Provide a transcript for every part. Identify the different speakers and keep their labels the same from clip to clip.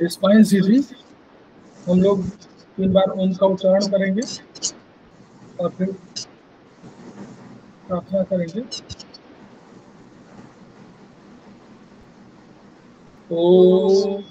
Speaker 1: Spine सीधी। हम लोग 3 बार ओम का उच्चारण करेंगे और फिर प्रार्थना करेंगे। ओम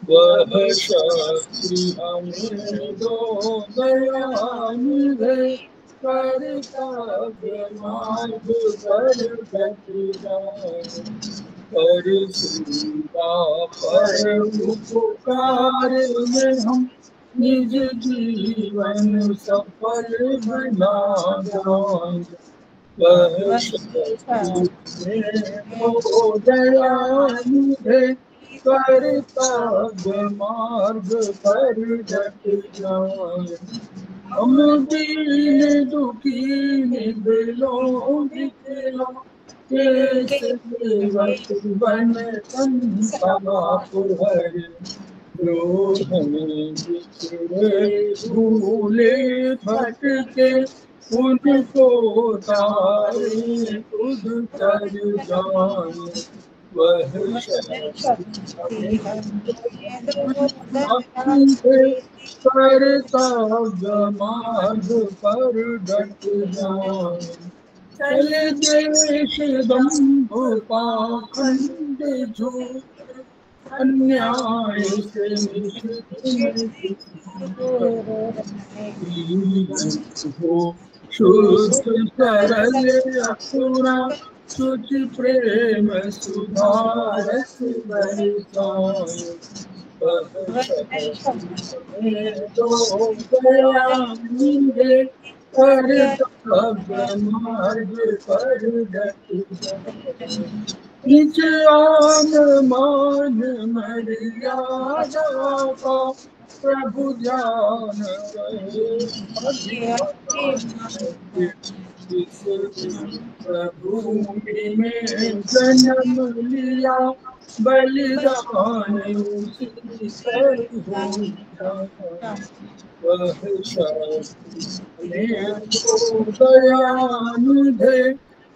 Speaker 1: वह शक्ति हमें दो दयानिधे, कर्तव्य मार्ग पर गति जाए, पर सेवा पर उपकार में हम निज जीवन सफल बना जाए। वह शक्ति दो दयानिधे, कर्तव्य मार्ग पर डट जाए, हम दीन दुखी निबलों विकलों के सेवक बन संताप हरे, जो हमें बिछड़े भूले भटके उनको तारे खुद तर जाए। वह शक्ति कर्तव्य मार्ग पर डट जाए, चले देश दंभ पाखंड झूठ अन्याय से हो, शुद्ध सरल अपुरा शुचि प्रेम सुधारस बरसाए, दो दयानिधे, कर्तव्य मार्ग पर डट जाए, निज आन मान मर्यादा का प्रभु ध्यान रहे, इस प्रभुमि में जन्म लिया, बलिदान उसी पर हो जाए। वह शक्ति दो दयानिधे,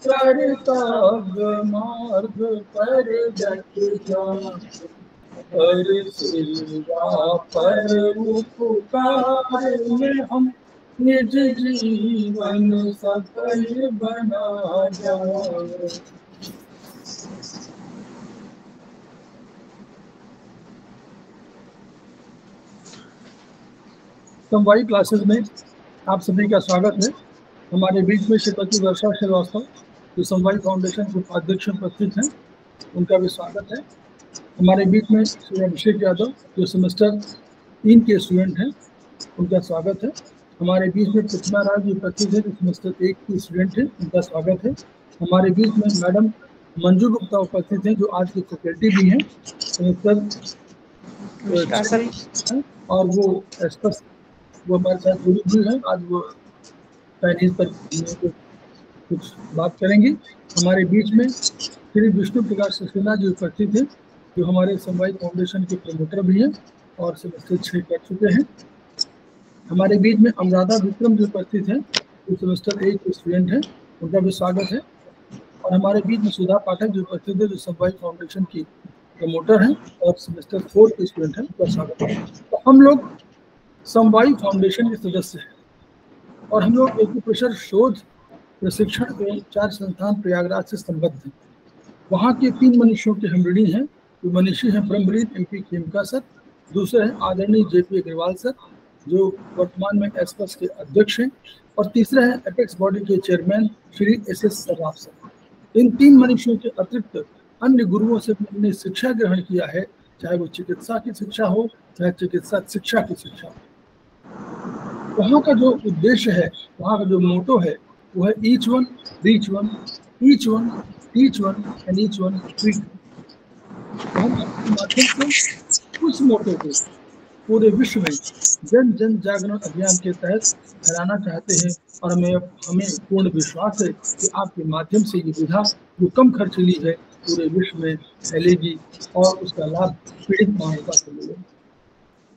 Speaker 1: कर्तव्य मार्ग पर डट जाए, पर सेवा पर उपकार में हम निज जीवन सफल बना जाए। समवायी क्लासेस में आप सभी का स्वागत है। हमारे बीच में श्रीमती वर्षा श्रीवास्तव जो समवायी फाउंडेशन के उपाध्यक्ष उपस्थित हैं, उनका भी स्वागत है। हमारे बीच में श्री अभिषेक यादव जो सेमेस्टर 3 के स्टूडेंट हैं, उनका स्वागत है। हमारे बीच में प्रतिमा राज जी उपस्थित है जो सेमेस्टर 1 की स्टूडेंट है, उनका स्वागत है। हमारे बीच में मैडम मंजू गुप्ता उपस्थित हैं जो आज की फैकल्टी भी हैं, सेमेस्टर और वो स्पष्ट वो हमारे साथ जुड़ी हुई है। आज वो चाइनीज पर कुछ बात करेंगी। हमारे बीच में श्री विष्णु प्रकाश सक्सेना जी उपस्थित हैं जो हमारे समवायी फाउंडेशन के प्रमोटर भी हैं और सेमेस्टर 6 कर चुके हैं। हमारे बीच में अनुराधा विक्रम जी उपस्थित हैं जो सेमेस्टर 1 के स्टूडेंट हैं, उनका भी स्वागत है। और हमारे बीच में सुधा पाठक जी उपस्थित है जो समवायी फाउंडेशन की प्रमोटर हैं और सेमेस्टर 4 के स्टूडेंट हैं, उनका स्वागत है। तो हम लोग समवायी फाउंडेशन के सदस्य हैं और हम लोग एक्यूप्रेशर शोध प्रशिक्षण एवं 4 संस्थान प्रयागराज से संबद्ध हैं। वहाँ के 3 मनीषियों के हम ऋणी हैं। जो मनीषी हैं ब्रह्मलीन MP खेमका सर, दूसरे हैं आदरणीय JP अग्रवाल सर, जो वर्तमान में एस्पर्स के अध्यक्ष हैं, और तीसरे हैं एपेक्स बॉडी के चेयरमैन श्री एस सर्राफ साहब। इन 3 मनुष्यों के अतिरिक्त अन्य गुरुओं से मैंने शिक्षा ग्रहण किया है, चाहे वो चिकित्सा की शिक्षा हो, चाहे चिकित्सा शिक्षा की शिक्षा हो। वहाँ का जो उद्देश्य है, वहाँ का जो मोटो है, वो है each one reach one, each one teach one and each one treat. तो हम आपके माध्यम से उस मोटो को पूरे विश्व में जन जन जागरण अभियान के तहत फैलाना चाहते हैं, और हमें पूर्ण विश्वास है कि आपके माध्यम से ये विधा जो कम खर्चीली है पूरे विश्व में फैलेगी और उसका लाभ पीड़ित मानवता को मिलेगा।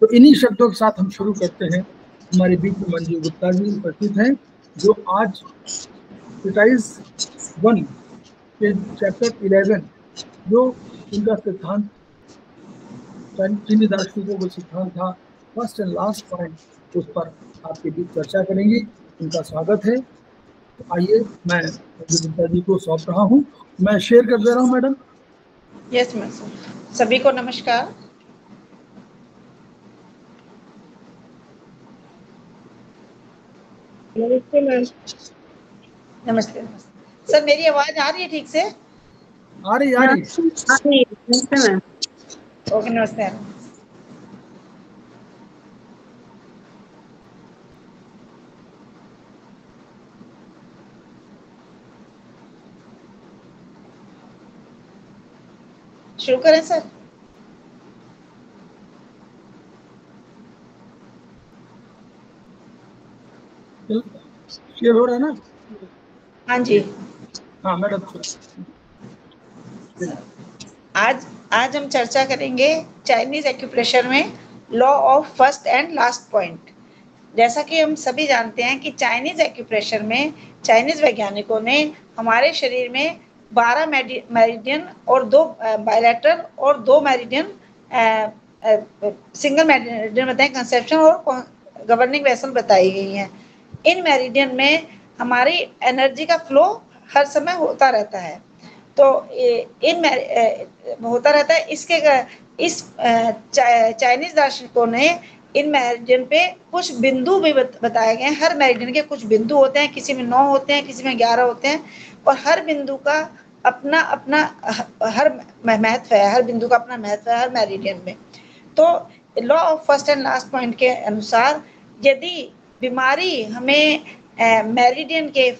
Speaker 1: तो इन्हीं शब्दों के साथ हम शुरू करते हैं। हमारे बीच में मंजू गुप्ता जी उपस्थित हैं, जो आज ट्रीटाइज 1 के चैप्टर 11 जो उनका सिद्धांत चीनी दार्शनिकों का सिद्धांत था, फर्स्ट एंड लास्ट पॉइंट, उस पर आपके बीच चर्चा करेंगे। उनका स्वागत है। तो आइए, मैं गुप्ता जी को सौंप रहा हूँ। मैं शेयर कर दे रहा हूँ मैडम।
Speaker 2: Yes ma'am. सभी को नमस्कार।
Speaker 3: नमस्ते मैम।
Speaker 2: नमस्ते सर, मेरी आवाज आ रही है ठीक से?
Speaker 1: आ रही
Speaker 3: नमस्ते मैम।
Speaker 2: ओके, नमस्ते। शुरू करें सर?
Speaker 1: शेयर हो रहा है ना?
Speaker 2: हाँ जी।
Speaker 1: हाँ मैडम।
Speaker 2: आज हम चर्चा करेंगे चाइनीज एक्यूप्रेशर में law of first and last point. जैसा कि हम सभी जानते हैं कि चाइनीज एक्यूप्रेशर में चाइनीज वैज्ञानिकों ने हमारे शरीर में 12 मेरिडियन और 2 बायलैटरल और 2 मेरिडियन सिंगल मेरिडियन बताए, कंसेप्शन और गवर्निंग वेसल बताई गई हैं। इन मेरिडियन में हमारी एनर्जी का फ्लो हर समय होता रहता है। तो इन होता रहता है। इस चाइनीज दार्शनिकों ने इन मेरिडियन पे कुछ बिंदु भी बताए गए हैं। हर मेरिडियन के कुछ बिंदु होते हैं, किसी में 9 होते हैं, किसी में 11 होते हैं, और हर बिंदु का अपना अपना हर महत्व है, हर बिंदु का अपना महत्व है हर मेरिडियन में। तो law of first and last point के अनुसार यदि बीमारी हमें मेरिडियन के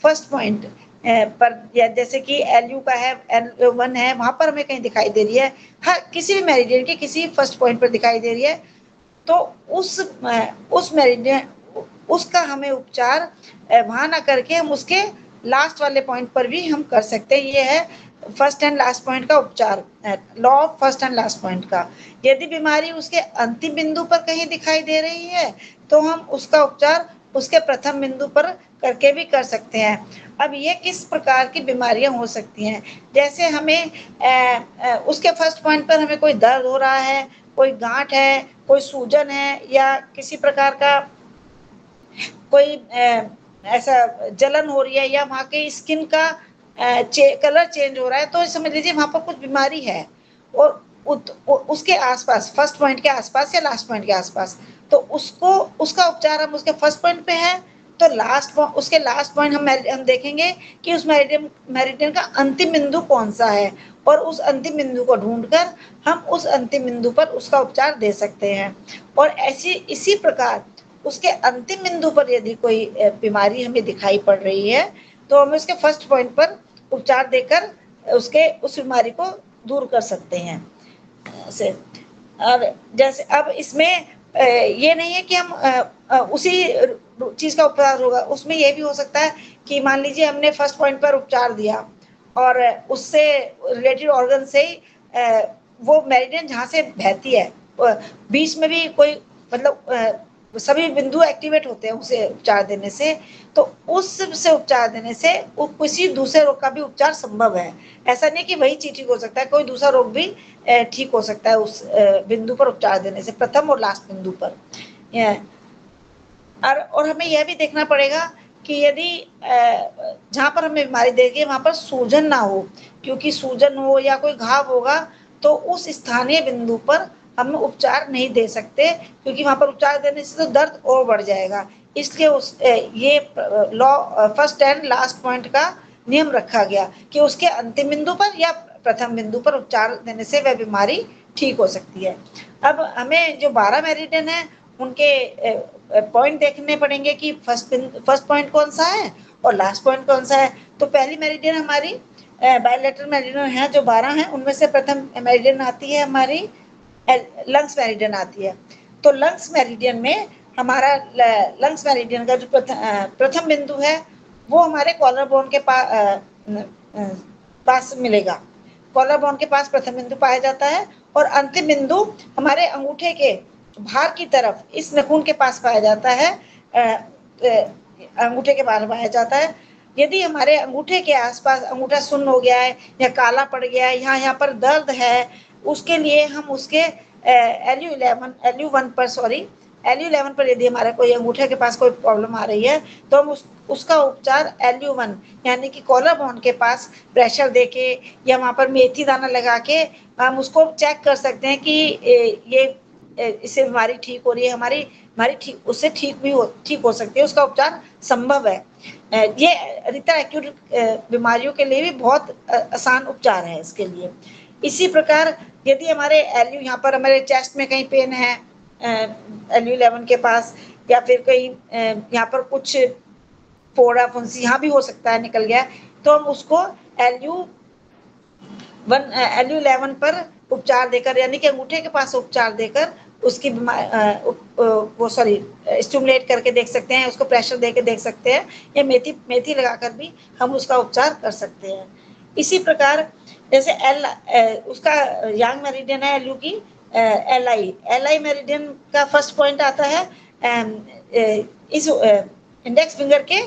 Speaker 2: फर्स्ट पॉइंट पर, जैसे कि LU का है, L1 है, वहां पर हमें कहीं दिखाई दे रही है, हर किसी भी मेरिडियन के किसी फर्स्ट पॉइंट पर दिखाई दे रही है, तो उस मेरिडियन उसका हमें उपचार वहां ना करके हम उसके लास्ट वाले पॉइंट पर भी हम कर सकते हैं। ये है फर्स्ट एंड लास्ट पॉइंट का उपचार, law of first and last point का। यदि बीमारी उसके अंतिम बिंदु पर कहीं दिखाई दे रही है तो हम उसका उपचार उसके प्रथम बिंदु पर करके भी कर सकते हैं। अब ये किस प्रकार की बीमारियां हो सकती हैं? जैसे हमें उसके फर्स्ट पॉइंट पर हमें कोई दर्द हो रहा है, कोई गांठ है, कोई सूजन है, या किसी प्रकार का कोई ऐसा जलन हो रही है, या वहां के स्किन का कलर चेंज हो रहा है, तो समझ लीजिए वहां पर कुछ बीमारी है। और उसके आसपास, फर्स्ट पॉइंट के आसपास या लास्ट पॉइंट के आसपास, तो उसका उपचार हम उसके फर्स्ट पॉइंट पे है, तो उसके लास्ट पॉइंट हम देखेंगे कि उस मेरिडियन का अंतिम बिंदु कौन सा है, और उस अंतिम बिंदु को ढूंढकर हम उस अंतिम बिंदु पर उसका उपचार दे सकते हैं। और इसी प्रकार उसके अंतिम बिंदु पर यदि कोई बीमारी हमें दिखाई पड़ रही है तो हम उसके फर्स्ट पॉइंट पर उपचार देकर उस बीमारी को दूर कर सकते हैं से। और जैसे अब इसमें ये नहीं है कि हम उसी चीज का उपचार होगा, उसमें ये भी हो सकता है कि मान लीजिए हमने फर्स्ट पॉइंट पर उपचार दिया और उससे रिलेटेड ऑर्गन से वो मेरिडियन जहाँ से बहती है बीच में भी कोई मतलब सभी बिंदु एक्टिवेट होते हैं उसे उपचार देने से, तो उससे उपचार देने से किसी दूसरे रोग का भी उपचार संभव है। ऐसा नहीं कि वही चीज ठीक हो सकता है, कोई दूसरा रोग भी ठीक हो सकता है उस बिंदु पर उपचार देने से, प्रथम और लास्ट बिंदु पर। और हमें यह भी देखना पड़ेगा कि यदि जहाँ पर हमें बीमारी देगी वहां पर सूजन ना हो, क्योंकि सूजन हो या कोई घाव होगा तो उस स्थानीय बिंदु पर हम उपचार नहीं दे सकते, क्योंकि वहाँ पर उपचार देने से तो दर्द और बढ़ जाएगा। इसलिए ये law first and last point का नियम रखा गया कि उसके अंतिम बिंदु पर या प्रथम बिंदु पर उपचार देने से वह बीमारी ठीक हो सकती है। अब हमें जो 12 मेरिडियन है उनके पॉइंट देखने पड़ेंगे कि फर्स्ट पॉइंट कौन सा है और लास्ट पॉइंट कौन सा है। तो पहली मेरिडियन हमारी बायलैटरल मेरिडियन है जो 12 है, उनमें से प्रथम मेरिडियन आती है हमारी लंग्स मेरिडियन आती है। तो लंग्स मेरिडियन में हमारा लंग्स मेरिडियन का जो प्रथम बिंदु है वो हमारे कॉलर बोन के पास मिलेगा। कॉलर बोन के पास प्रथम बिंदु पाया जाता है और अंतिम बिंदु हमारे अंगूठे के बाहर की तरफ इस नखून के पास पाया जाता है। अंगूठे के बाहर पाया जाता है। यदि हमारे अंगूठे के आसपास अंगूठा सुन्न हो गया है या काला पड़ गया है, यहाँ पर दर्द है, उसके लिए हम उसके LU11 पर यदि हमारे कोई अंगूठे के पास कोई प्रॉब्लम आ रही है तो हम उसका उपचार LU1 यानी कि कॉलर बोन के पास प्रेशर देके या वहाँ पर मेथी दाना लगा के हम उसको चेक कर सकते हैं कि ये इससे बीमारी ठीक हो रही है, हमारी ठीक उससे ठीक हो सकती है, उसका उपचार संभव है। ये अधिकतर एक्यूट बीमारियों के लिए भी बहुत आसान उपचार है इसके लिए। इसी प्रकार यदि हमारे LU यहाँ पर हमारे चेस्ट में कहीं पेन है LU11 के पास, या फिर कहीं यहाँ पर कुछ फोड़ा फुंसी यहाँ भी हो सकता है निकल गया, तो हम उसको LU11 पर उपचार देकर यानी कि अंगूठे के पास उपचार देकर उसकी स्टिमुलेट करके देख सकते हैं, उसको प्रेशर देके देख सकते हैं, या मेथी लगाकर भी हम उसका उपचार कर सकते हैं। इसी प्रकार जैसे उसका यांग मेरिडियन है LU की LI मेरिडियन का फर्स्ट पॉइंट आता है इस इंडेक्स फिंगर के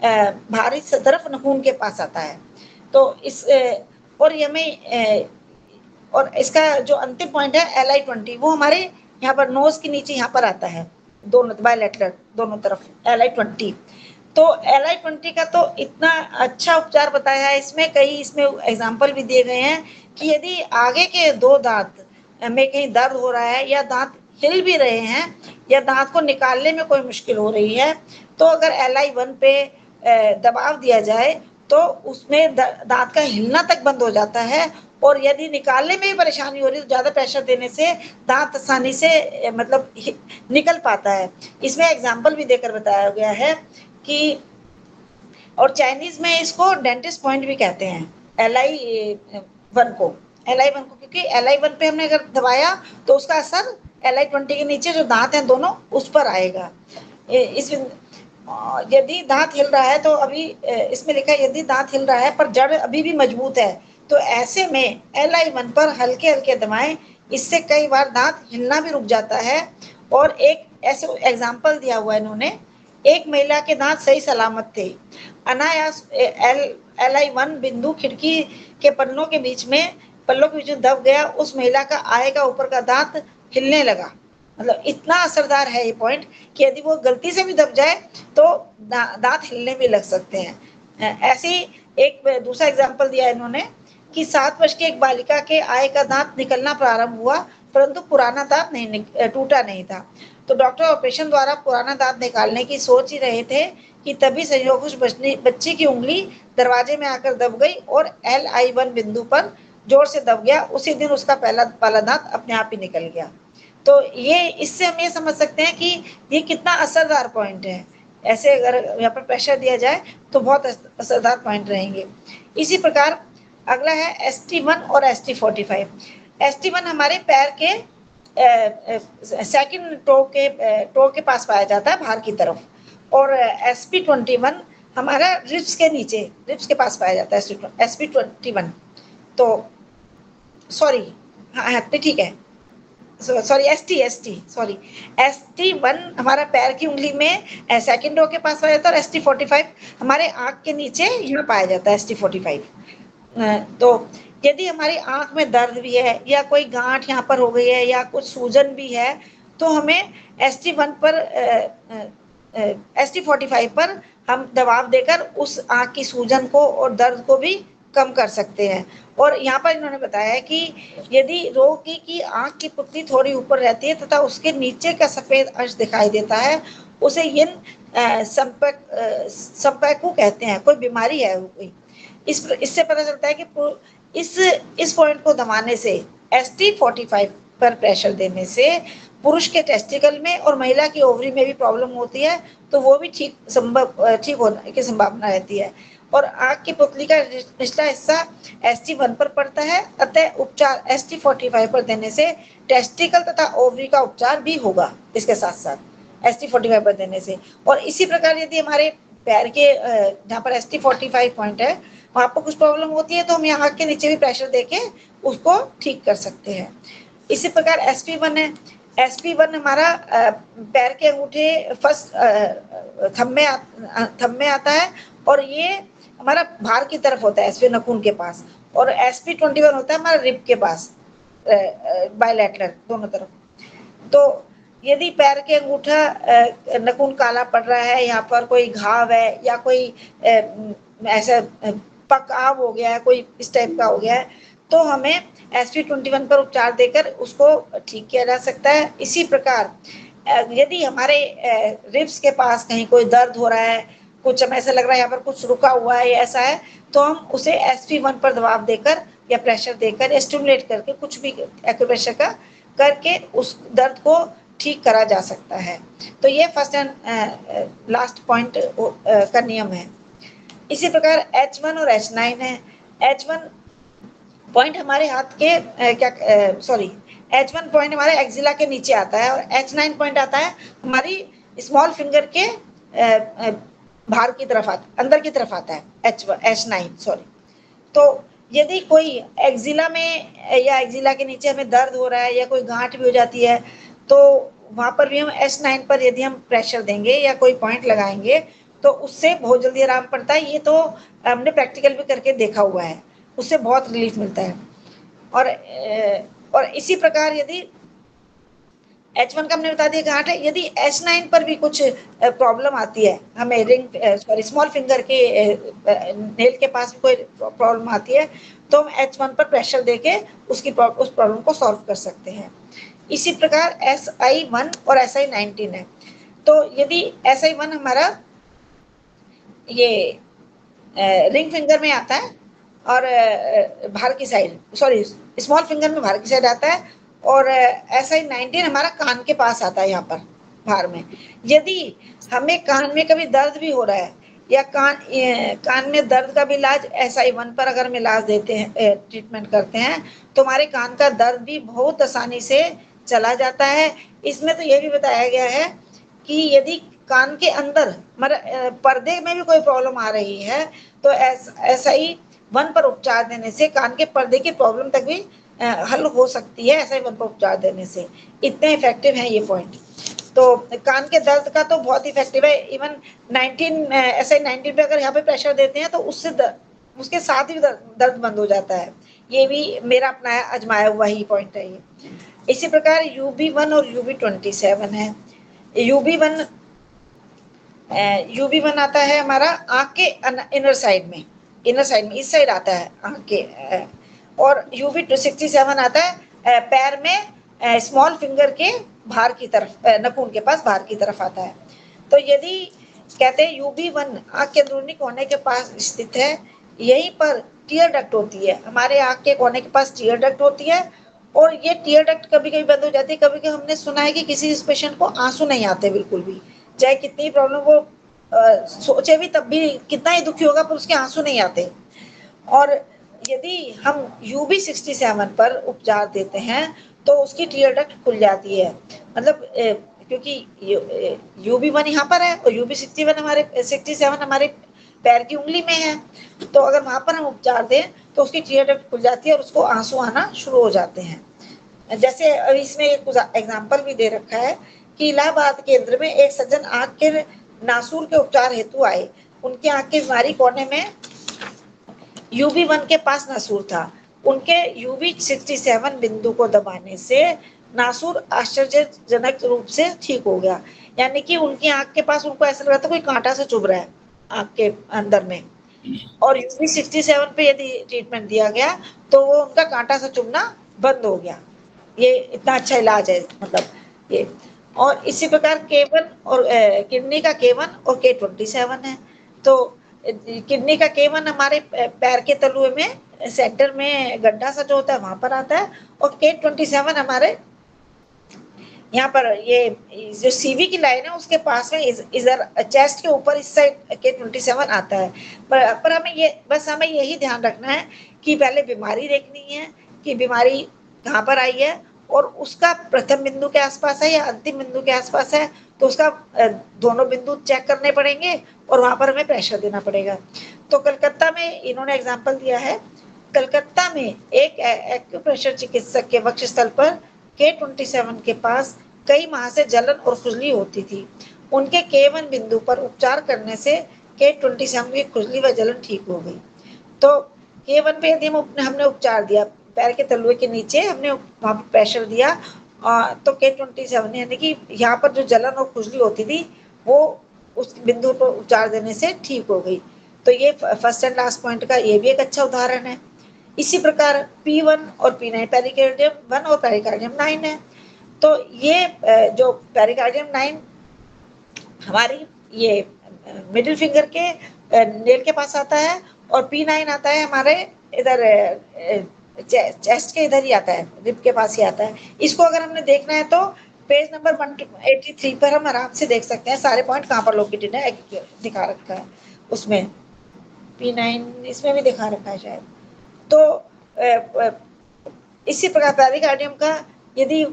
Speaker 2: बाहरी तरफ नखून के पास आता है। तो इस और इसका जो अंतिम पॉइंट है LI20 वो हमारे यहाँ पर नोज के नीचे यहाँ पर आता है, दोनों बायलैटरल दोनों तरफ LI20। तो LI20 का तो इतना अच्छा उपचार बताया है इसमें एग्जाम्पल भी दिए गए हैं कि यदि आगे के 2 दांत में कहीं दर्द हो रहा है या दांत हिल भी रहे हैं या दांत को निकालने में कोई मुश्किल हो रही है, तो अगर LI1 पे दबाव दिया जाए तो उसमें दांत का हिलना तक बंद हो जाता है, और यदि निकालने में भी परेशानी हो रही है तो ज्यादा प्रेशर देने से दांत आसानी से मतलब निकल पाता है। इसमें एग्जाम्पल भी देकर बताया गया है कि और चाइनीज में इसको डेंटिस्ट पॉइंट भी कहते हैं LI1 को, क्योंकि LI1 पे हमने अगर दबाया तो उसका असर LI20 के नीचे जो दांत हैं दोनों उस पर आएगा। यदि दांत हिल रहा है तो अभी इसमें लिखा है यदि दांत हिल रहा है पर जड़ अभी भी मजबूत है तो ऐसे में LI1 पर हल्के हल्के दबाएं, इससे कई बार दांत हिलना भी रुक जाता है। और एक ऐसे एग्जाम्पल दिया हुआ है इन्होंने, एक महिला के दांत सही सलामत थे, अनायास LI1 बिंदु खिड़की के पल्लों के बीच में दब गया, उस महिला का आगे का ऊपर का दांत हिलने लगा। मतलब इतना असरदार है ये पॉइंट कि यदि वो गलती से भी दब जाए तो दांत हिलने भी लग सकते हैं। ऐसे ही एक दूसरा एग्जाम्पल दिया है इन्होंने कि 7 वर्ष की एक बालिका के आय का दांत निकलना प्रारंभ हुआ परंतु पुराना दांत टूटा नहीं था। तो डॉक्टर ऑपरेशन द्वारा पुराना दांत निकालने की सोच ही रहे थे कि तभी संयोगवश बच्ची की उंगली दरवाजे में आकर दब गई और LI1 बिंदु पर जोर से दब गया। उसी दिन उसका पहला दांत अपने आप ही निकल गया। तो ये इससे हम ये समझ सकते हैं कि ये कितना असरदार पॉइंट है। ऐसे अगर यहाँ पर प्रेशर दिया जाए तो बहुत असरदार पॉइंट रहेंगे। इसी प्रकार अगला है ST1 और ST45। ST1 हमारे पैर के सेकंड टो के पास पाया जाता है बाहर की तरफ, और SP21 हमारा रिब्स के नीचे रिब्स के पास पाया जाता है SP21। तो सॉरी हाँ ठीक है, ST1 हमारा पैर की उंगली में सेकंड टो के पास पाया जाता है और ST45 हमारे आंख के नीचे यहाँ पाया जाता है ST45। तो यदि हमारी आंख में दर्द भी है या कोई गांठ यहाँ पर हो गई है या कुछ सूजन भी है तो हमें ST1 पर ST45 पर हम दबाव देकर उस आंख की सूजन को और दर्द को भी कम कर सकते हैं। और यहाँ पर इन्होंने बताया है कि यदि रोगी की आंख की पुतली थोड़ी ऊपर रहती है तथा उसके नीचे का सफेद अंश दिखाई देता है, उसे यिन संपर्क कहते हैं, कोई बीमारी है कोई। इससे पता चलता है कि इस पॉइंट को दबाने से ST45 पर प्रेशर देने से पुरुष के टेस्टिकल में और महिला की ओवरी में भी प्रॉब्लम होती है, तो वो भी ठीक होने की संभावना रहती है। और आंख की पुतली का निचला हिस्सा ST1 पर पड़ता है, अतः उपचार ST45 पर देने से टेस्टिकल तथा ओवरी का उपचार भी होगा इसके साथ साथ ST45 पर देने से। और इसी प्रकार यदि हमारे पैर के जहाँ पर ST45 पॉइंट है वहां पर कुछ प्रॉब्लम होती है तो हम यहाँ के नीचे भी प्रेशर देके उसको ठीक कर सकते हैं। इसी प्रकार SP1 है। SP1 हमारा पैर के अंगूठे फर्स्ट थंब में आता है और ये हमारा भार की तरफ होता है, SP नखून के पास। और SP21 होता है हमारा रिब के पास, बायलैटरल दोनों तरफ। तो यदि पैर के अंगूठा नखून काला पड़ रहा है, यहाँ पर कोई घाव है या कोई ऐसा पकाव हो गया है, कोई इस टाइप का हो गया है, तो हमें SP21 पर उपचार देकर उसको ठीक किया जा सकता है। इसी प्रकार यदि हमारे रिब्स के पास कहीं कोई दर्द हो रहा है, कुछ हमें ऐसा लग रहा है यहाँ पर कुछ रुका हुआ है, ऐसा है, तो हम उसे SP1 पर दबाव देकर या प्रेशर देकर या स्टिमुलेट करके कुछ भी एक्यूप्रेशर का करके उस दर्द को ठीक करा जा सकता है। तो ये फर्स्ट एंड लास्ट पॉइंट का नियम है। इसी प्रकार H1 और H9 है। H1 पॉइंट हमारे हाथ के H1 पॉइंट हमारे एक्सिला के नीचे आता है और H9 पॉइंट आता है हमारी स्मॉल फिंगर के बाहर की तरफ अंदर की तरफ आता है H9 सॉरी। तो यदि कोई एक्सिला में या एक्सिला के नीचे हमें दर्द हो रहा है या कोई गांठ भी हो जाती है, तो वहां पर भी हम H9 पर यदि हम प्रेशर देंगे या कोई पॉइंट लगाएंगे तो उससे बहुत जल्दी आराम पड़ता है। ये तो हमने प्रैक्टिकल भी करके देखा हुआ है, उससे बहुत रिलीफ मिलता है। और इसी प्रकार यदि H1 का हमने बता दिया गांठ है, यदि H9 पर भी कुछ प्रॉब्लम आती है, हमें स्मॉल फिंगर के नेल के पास भी कोई प्रॉब्लम आती है, तो हम H1 पर प्रेशर देके उस प्रॉब्लम को सॉल्व कर सकते हैं। इसी प्रकार SI1 और SI19 है। तो यदि SI1 हमारा ये रिंग फिंगर में आता है और बाहर की साइड स्मॉल फिंगर में बाहर की साइड आता है, और SI19 हमारा कान के पास आता है, यहाँ पर बाहर में। यदि हमें कान में कभी दर्द भी हो रहा है या कान में दर्द का भी इलाज SI1 पर अगर हम इलाज देते हैं, ट्रीटमेंट करते हैं, तो हमारे कान का दर्द भी बहुत आसानी से चला जाता है। इसमें तो ये भी बताया गया है कि यदि कान के अंदर पर्दे में भी कोई प्रॉब्लम आ रही है तो SI1 पर उपचार देने से कान के पर्दे की प्रॉब्लम तक भी हल हो सकती है SI1 पर उपचार देने से। इतने इफेक्टिव है ये पॉइंट। तो कान के दर्द का तो बहुत इफेक्टिव है। इवन SI19 पे अगर यहाँ पे प्रेशर देते हैं तो उसके साथ ही दर्द बंद हो जाता है। ये भी मेरा अपना आजमाया हुआ ही पॉइंट है ये। इसी प्रकार UB1 और UB27 है। UB1 आता है हमारा आंख के इनर साइड में इस साइड आता है आंख के, और UB67 आता है पैर में स्मॉल फिंगर के बाहर की तरफ, नखून के पास बाहर की तरफ आता है। तो यदि कहते हैं UB1 आंख के अंदरूनी कोने के पास स्थित है, यहीं पर टीयर डक्ट होती है, हमारे आंख के कोने के पास टीयर डक्ट होती है, और ये टीयर डक्ट कभी कभी बंद हो जाती है। कभी कभी हमने सुना है कि किसी पेशेंट को आंसू नहीं आते बिल्कुल भी, चाहे कितनी प्रॉब्लम वो सोचे भी तब भी कितना ही दुखी होगा पर उसके आंसू नहीं आते। और यदि हम UB67 पर उपचार देते हैं तो उसकी टीयर डक्ट खुल जाती है, मतलब क्योंकि UB1 यहाँ पर है और UB67 हमारे पैर की उंगली में है, तो अगर वहां पर हम उपचार दें तो उसकी टीयर डक्ट खुल जाती है और उसको आंसू आना शुरू हो जाते हैं। जैसे इसमें एक एग्जाम्पल भी दे रखा है कि इलाहाबाद केंद्र में एक सज्जन आंख के नासूर के उपचार हेतु आए। उनके आंख की बीमारी कोने में UB1 के पास नासूर था। उनके UB67 बिंदु को दबाने से नासूर आश्चर्यजनक रूप से ठीक हो गया। यानी कि उनकी आंख के पास उनको ऐसा लग रहा था कोई कांटा से चुभ रहा है आंख के अंदर में, और यूवी 67 पे यदि ट्रीटमेंट दिया गया तो वो उनका कांटा सा चुभना बंद हो गया। ये इतना अच्छा इलाज है, मतलब ये। और इसी प्रकार K1 और किडनी का K1 और K27 है। तो किडनी का K1 हमारे पैर के तलुए में सेंटर में गड्ढा सा जो होता है वहां पर आता है, और K27 हमारे यहाँ पर ये जो सीवी की लाइन है उसके पास में इधर चेस्ट के ऊपर इस साइड K27 आता है। पर हमें यही ध्यान रखना है कि पहले बीमारी देखनी है कि बीमारी कहाँ पर आई है, और उसका प्रथम बिंदु के आसपास है या अंतिम बिंदु के आसपास है, तो उसका दोनों बिंदु चेक करने पड़ेंगे और वहां पर हमें प्रेशर देना पड़ेगा। तो कलकत्ता में इन्होंने एग्जाम्पल दिया है, कलकत्ता में एक एक्यूप्रेशर चिकित्सक के वक्षस्थल पर K27 के पास कई माह से जलन और खुजली होती थी। उनके K1 बिंदु पर उपचार करने से K27 की खुजली व जलन ठीक हो गई। तो K1 पे यदि हमने उपचार दिया, पैर के तलुए के नीचे हमने वहां पर प्रेशर दिया, तो K27 यानी कि यहाँ पर जो जलन और खुजली होती थी वो उस बिंदु पर उपचार देने से ठीक हो गई। तो ये फर्स्ट एंड लास्ट पॉइंट का ये भी एक अच्छा उदाहरण है। इसी प्रकार P1 और P9 पेरिकार्डियम 1 और पेरिकार्डियम 9 है। तो ये जो पेरिकार्डियम 9 हमारी ये मिडिल फिंगर के नेल के पास आता है, और P9 आता है हमारे इधर चेस्ट के इधर ही आता है, रिब के पास ही आता है। इसको अगर हमने देखना है तो पेज नंबर 183 पर हम आराम से देख सकते हैं सारे पॉइंट कहाँ पर लोकेटेड है, दिखा रखा है उसमें। P9 इसमें भी दिखा रखा है शायद। तो इसी प्रकार पेरिकार्डियम का यदि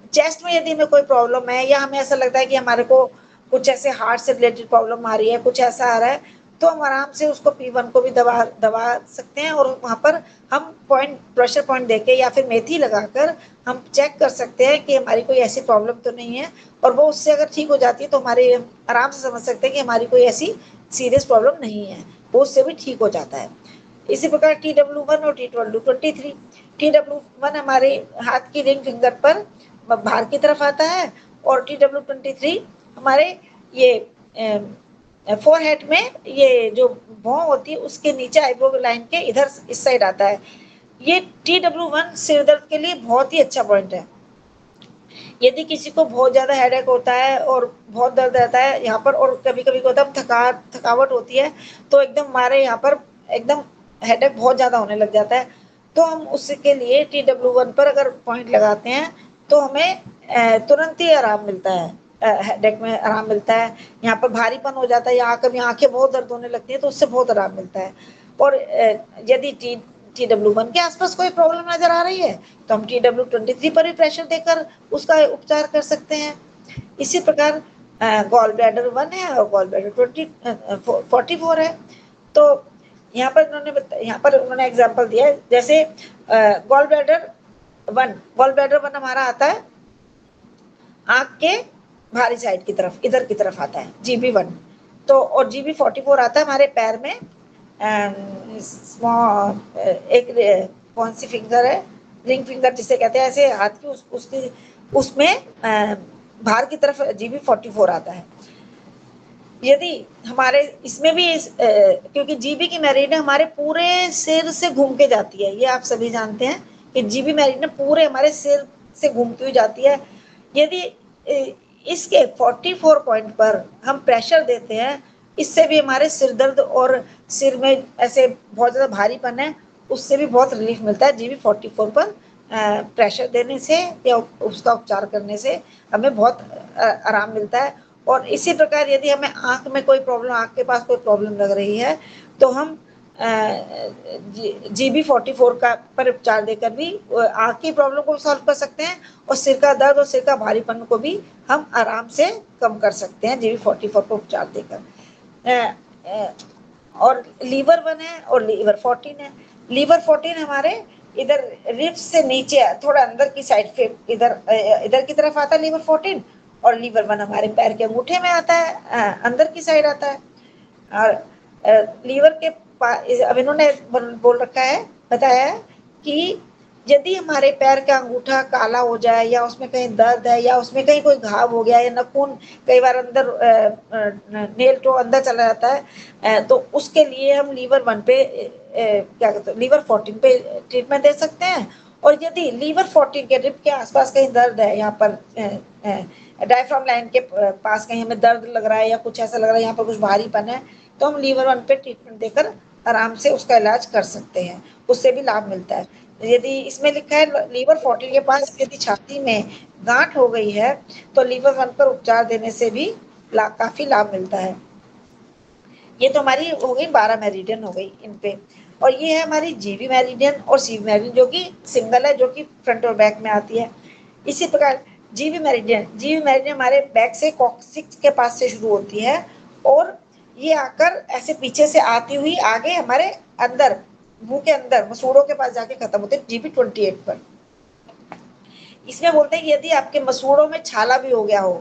Speaker 2: चेस्ट में यदि हमें कोई प्रॉब्लम है, या हमें ऐसा लगता है कि हमारे को कुछ ऐसे हार्ट से रिलेटेड प्रॉब्लम आ रही है, कुछ ऐसा आ रहा है, तो हम आराम से उसको P1 को भी दबा सकते हैं, और वहां पर हम प्रेशर पॉइंट देके या फिर मेथी लगाकर हम चेक कर सकते हैं कि हमारी कोई ऐसी प्रॉब्लम तो नहीं है। और वो उससे अगर ठीक हो जाती है तो हमारे आराम से समझ सकते हैं कि हमारी कोई ऐसी सीरियस प्रॉब्लम नहीं है, वो उससे भी ठीक हो जाता है। इसी प्रकार TW1 और T23 TW1 हमारे हाथ की रिंग फिंगर पर बाहर की तरफ आता है, और TW23 हमारे ये फोरहेड में ये जो भौं होती है उसके नीचे आईब्रो लाइन के इधर इस साइड आता है। ये TW1 सिर दर्द के लिए बहुत ही अच्छा पॉइंट है। यदि किसी को बहुत ज्यादा हेडेक होता है और बहुत दर्द रहता है यहाँ पर, और कभी कभी होता है थकावट होती है, तो एकदम हमारे यहाँ पर एकदम हेडेक बहुत ज्यादा होने लग जाता है, तो हम उसके लिए TW1 पर अगर पॉइंट लगाते हैं तो हमें तुरंत ही आराम मिलता है, हेडेक में आराम मिलता है। यहाँ पर भारीपन हो जाता है, यहाँ कभी आंखें बहुत दर्द होने लगती है तो उससे बहुत आराम मिलता है। और यदि TW1 के आसपास कोई प्रॉब्लम नजर आ रही है तो हम TW23 पर भी प्रेशर देकर उसका उपचार कर सकते हैं। इसी प्रकार गॉल ब्लैडर 1 है और गॉल ब्लैडर 44 है। तो यहाँ पर उन्होंने एग्जांपल दिया है, जैसे गॉल ब्लैडर 1 हमारा आता है आंख के भारी साइड की तरफ, इधर की तरफ आता है GB1। तो और GB44 आता है हमारे पैर में, एक कौन सी फिंगर है, रिंग फिंगर जिसे कहते हैं, ऐसे हाथ की उसकी उसमें बाहर की तरफ GB44 आता है। यदि हमारे इसमें भी क्योंकि जीबी की मेरिडियन हमारे पूरे सिर से घूम के जाती है, ये आप सभी जानते हैं कि जीबी मेरिडियन पूरे हमारे सिर से घूमती हुई जाती है। यदि इसके 44 पॉइंट पर हम प्रेशर देते हैं, इससे भी हमारे सिर दर्द और सिर में ऐसे बहुत ज्यादा भारीपन है उससे भी बहुत रिलीफ मिलता है। GB44 पर प्रेशर देने से या उसका उपचार करने से हमें बहुत आराम मिलता है। और इसी प्रकार यदि हमें आंख में कोई प्रॉब्लम, आंख के पास कोई प्रॉब्लम लग रही है, तो हम GB44 का पर उपचार देकर भी आंख की प्रॉब्लम को सॉल्व कर सकते हैं, और सिर का दर्द और सिर का भारीपन को भी हम आराम से कम कर सकते हैं GB44 पर उपचार देकर। और लीवर 1 है और लीवर 14 है। लीवर 14 हमारे इधर रिब्स से नीचे थोड़ा अंदर की साइड पे इधर की तरफ आता है लीवर 14, और लीवर 1 हमारे पैर के अंगूठे में आता है, अंदर की साइड आता है। और लीवर के अब इन्होंने बोल रखा है, बताया है कि यदि हमारे पैर का अंगूठा काला हो जाए या उसमें कहीं दर्द है या उसमें कहीं कोई घाव हो गया या नाखून कई बार अंदर नेल टो अंदर चला जाता है, तो उसके लिए हम लीवर 1 पे क्या कहते हैं लीवर 14 पे ट्रीटमेंट दे सकते हैं। और यदि लीवर 14 के रिब के आसपास कहीं दर्द है, यहाँ पर डायफ्राम लाइन के पास कहीं हमें दर्द लग रहा है या कुछ ऐसा लग रहा है यहाँ पर कुछ भारीपन है, तो हम लीवर 1 पे ट्रीटमेंट देकर आराम से उसका इलाज कर सकते हैं, उससे भी लाभ मिलता है। यदि इसमें लिखा है लीवर 14 के पास यदि छाती में गांठ हो गई है तो लीवर 1 पर उपचार देने से भी काफी लाभ मिलता है। ये तो हमारी हो गई 12 मेरिडियन हो गई इन पे। और ये है हमारी जीवी मेरिडियन और सीवी मेरिडियन जो कि सिंगल है, जो कि फ्रंट और बैक में आती है। इसी प्रकार जीवी मेरिडियन हमारे बैक से कॉक्सिक्स के पास से शुरू होती है और ये आकर ऐसे पीछे से आती हुई आगे हमारे अंदर मुंह के अंदर मसूड़ों के पास जाके खत्म होते हैं जीबी 28 पर। इसमें बोलते हैं कि यदि आपके मसूड़ों में छाला भी हो गया हो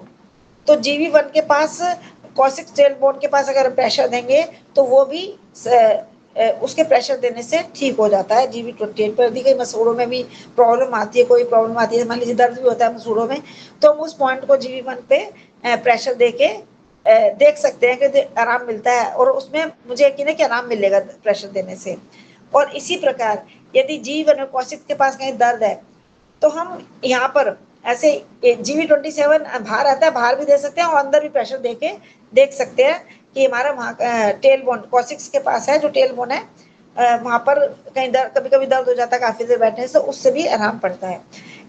Speaker 2: तो जीवी 1 के पास कॉक्सिक्स टेलबोन के पास अगर प्रेशर देंगे तो वो भी उसके प्रेशर देने से ठीक हो जाता है जीवी 28 पर। यदि कहीं मसूड़ों में भी प्रॉब्लम आती है, कोई प्रॉब्लम आती है, मान लीजिए दर्द भी होता है मसूड़ों में, तो हम उस पॉइंट को जीवी 1 पे प्रेशर देके देख सकते हैं कि आराम मिलता है और उसमें मुझे यकीन है कि आराम मिलेगा प्रेशर देने से। और इसी प्रकार यदि जीवी 1 कॉक्सिक्स के पास कहीं दर्द है तो हम यहाँ पर ऐसे जीवी 27 बाहर आता है, बाहर भी दे सकते हैं और अंदर भी प्रेशर देके देख सकते हैं कि हमारा वहाँ टेल बोन कॉक्सिक्स के पास है, जो टेल बोन है वहाँ पर कहीं दर्द कभी कभी दर्द हो जाता है काफी देर बैठने से, उससे भी आराम पड़ता है।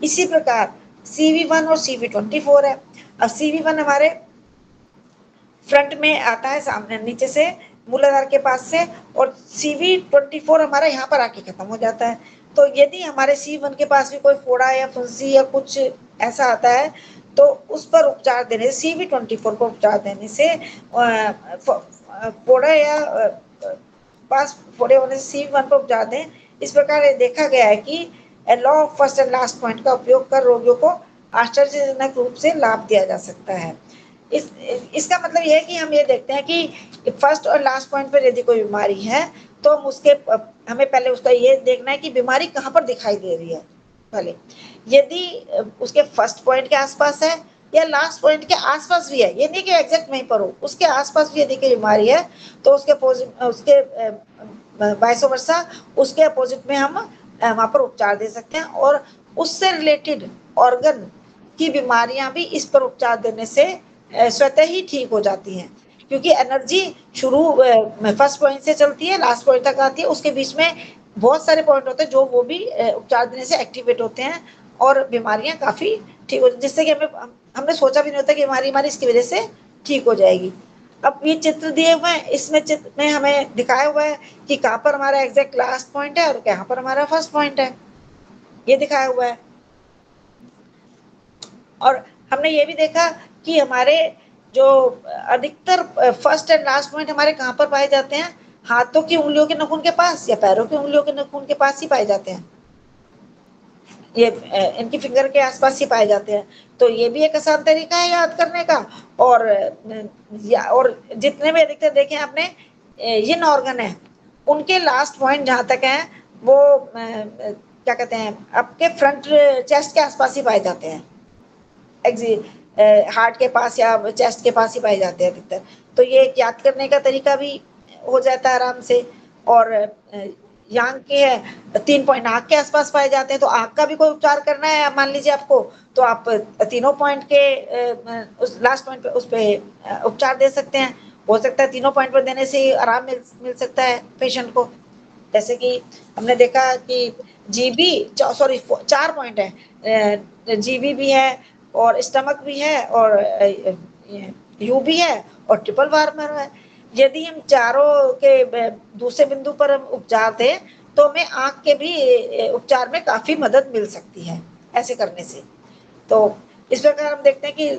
Speaker 2: इसी प्रकार CV1 और CV24 है। अब CV1 हमारे फ्रंट में आता है, सामने नीचे से मूलाधार के पास से, और CV24 हमारा यहाँ पर आके खत्म हो जाता है। तो यदि हमारे CV1 के पास भी कोई फोड़ा या फुंसी या कुछ ऐसा आता है तो उस पर उपचार देने से CV24 को उपचार देने से फोड़ा या पास फोड़े होने से CV1 पर उपचार दें। इस प्रकार देखा गया है कि law of first and last point का उपयोग कर रोगियों को आश्चर्यजनक रूप से लाभ दिया जा सकता है। इसका मतलब यह है कि हम ये देखते हैं कि फर्स्ट और लास्ट पॉइंट पर यदि कोई बीमारी है तो हम उसके हमें पहले उसका ये देखना है कि बीमारी कहाँ पर दिखाई दे रही है। पहले यदि उसके फर्स्ट पॉइंट के आसपास है या लास्ट पॉइंट के आसपास भी है, ये नहीं कि एग्जैक्ट वहीं पर हो, उसके आसपास भी यदि कोई बीमारी है तो उसके वाइस वर्सा उसके अपोजिट में हम वहाँ पर उपचार दे सकते हैं। और उससे रिलेटेड ऑर्गन की बीमारियां भी इस पर उपचार देने से स्वतः ही ठीक हो जाती हैं, क्योंकि एनर्जी शुरू फर्स्ट पॉइंट से चलती है, लास्ट पॉइंट तक आती है, उसके बीच में बहुत सारे पॉइंट होते हैं जो वो भी उपचार देने से एक्टिवेट होते हैं और बीमारियां काफी ठीक हो, जिससे कि हमने सोचा भी नहीं होता कि हमारी इसकी वजह से ठीक हो जाएगी। अब ये चित्र दिए हुए हैं, इसमें चित्र में हमें दिखाया हुआ है कि कहाँ पर हमारा एग्जैक्ट लास्ट पॉइंट है और कहाँ पर हमारा फर्स्ट पॉइंट है, ये दिखाया हुआ है। और हमने ये भी देखा कि हमारे जो अधिकतर फर्स्ट एंड लास्ट पॉइंट हमारे कहाँ पर पाए जाते हैं, हाथों की उंगलियों के नाखून के पास या पैरों की उंगलियों के नाखून के पास ही पाए जाते हैं, ये इनकी फिंगर के आसपास ही पाए जाते हैं। तो ये भी एक आसान तरीका है याद करने का। और जितने भी अधिकतर देखे आपने ये ऑर्गन है उनके लास्ट पॉइंट जहाँ तक है वो क्या कहते हैं आपके फ्रंट चेस्ट के आसपास ही पाए जाते हैं, हार्ट के पास या चेस्ट के पास ही पाए जाते हैं अधिकतर। तो ये याद करने का तरीका भी हो जाता है आराम से। और यहाँ के है 3 पॉइंट आँख के आसपास पाए जाते हैं, तो आँख का भी कोई उपचार करना है मान लीजिए आपको, तो आप तीनों पॉइंट के उस लास्ट पॉइंट पे उस पे उपचार दे सकते हैं। हो सकता है तीनों पॉइंट पर देने से आराम मिल सकता है पेशेंट को। जैसे कि हमने देखा कि जीबी 4 पॉइंट है, जीबी भी है और स्टमक भी है और यू भी है और ट्रिपल वार्मर है। यदि हम चारों के दूसरे बिंदु पर हम उपचार दें तो हमें आँख के भी उपचार में काफी मदद मिल सकती है ऐसे करने से। तो इस प्रकार हम देखते हैं कि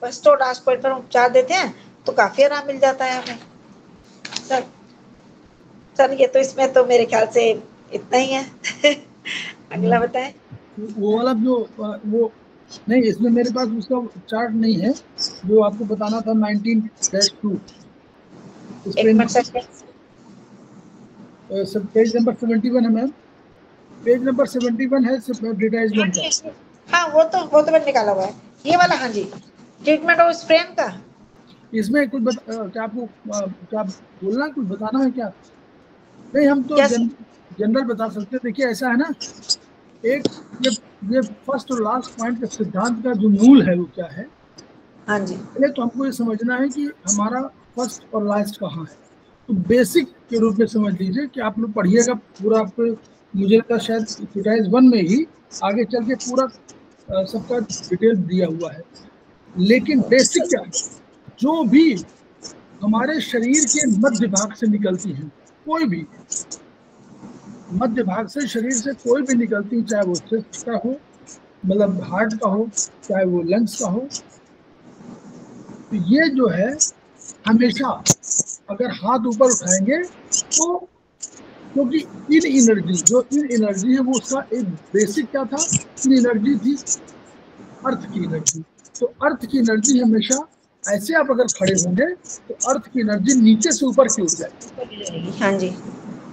Speaker 2: फर्स्ट और लास्ट पॉइंट पर उपचार देते हैं तो काफी आराम मिल जाता है हमें। सर ये तो इसमें तो मेरे ख्याल से इतना ही है। अगला बताएं।
Speaker 1: वो वाला जो वो नहीं, इसमें मेरे पास उसका चार्ट नहीं है जो आपको बताना था 19-2
Speaker 2: एक मिनट सर,
Speaker 1: पेज नंबर 71 है मैम। पेज नंबर 71 है डिटैचमेंट का।
Speaker 2: हाँ वो तो मैंने निकाला हुआ है, ये वाला। हाँ जी, ट्रीटमेंट ऑफ स्प्रेन का।
Speaker 1: इसमें कुछ क्या आपको क्या बोलना, कुछ बताना है क्या? नहीं, हम तो जनरल बता सकते हैं। देखिए ऐसा है ना, एक ये फर्स्ट और लास्ट पॉइंट का सिद्धांत का जो मूल है वो क्या है।
Speaker 2: हाँ जी,
Speaker 1: पहले तो हमको ये समझना है कि हमारा फर्स्ट और लास्ट कहाँ है। तो बेसिक के रूप में समझ लीजिए कि आप लोग पढ़िएगा पूरा, आपको मुझे लगता है शायद एक्सरसाइज 1 में ही आगे चल के पूरा सबका डिटेल दिया हुआ है। लेकिन बेसिक क्या है, जो भी हमारे शरीर के मध्य भाग से निकलती हैं, कोई भी मध्य भाग से शरीर से कोई भी निकलती, चाहे वो चेस्ट का हो, मतलब हार्ट का हो, चाहे वो लंग्स का हो, तो ये जो है हमेशा अगर हाथ ऊपर उठाएंगे तो, क्योंकि इन एनर्जी है वो उसका एक बेसिक क्या था, इन एनर्जी थी अर्थ की एनर्जी। तो अर्थ की एनर्जी हमेशा ऐसे आप अगर खड़े होंगे तो अर्थ की एनर्जी नीचे से ऊपर की ओर जाएगी।
Speaker 2: हाँ जी।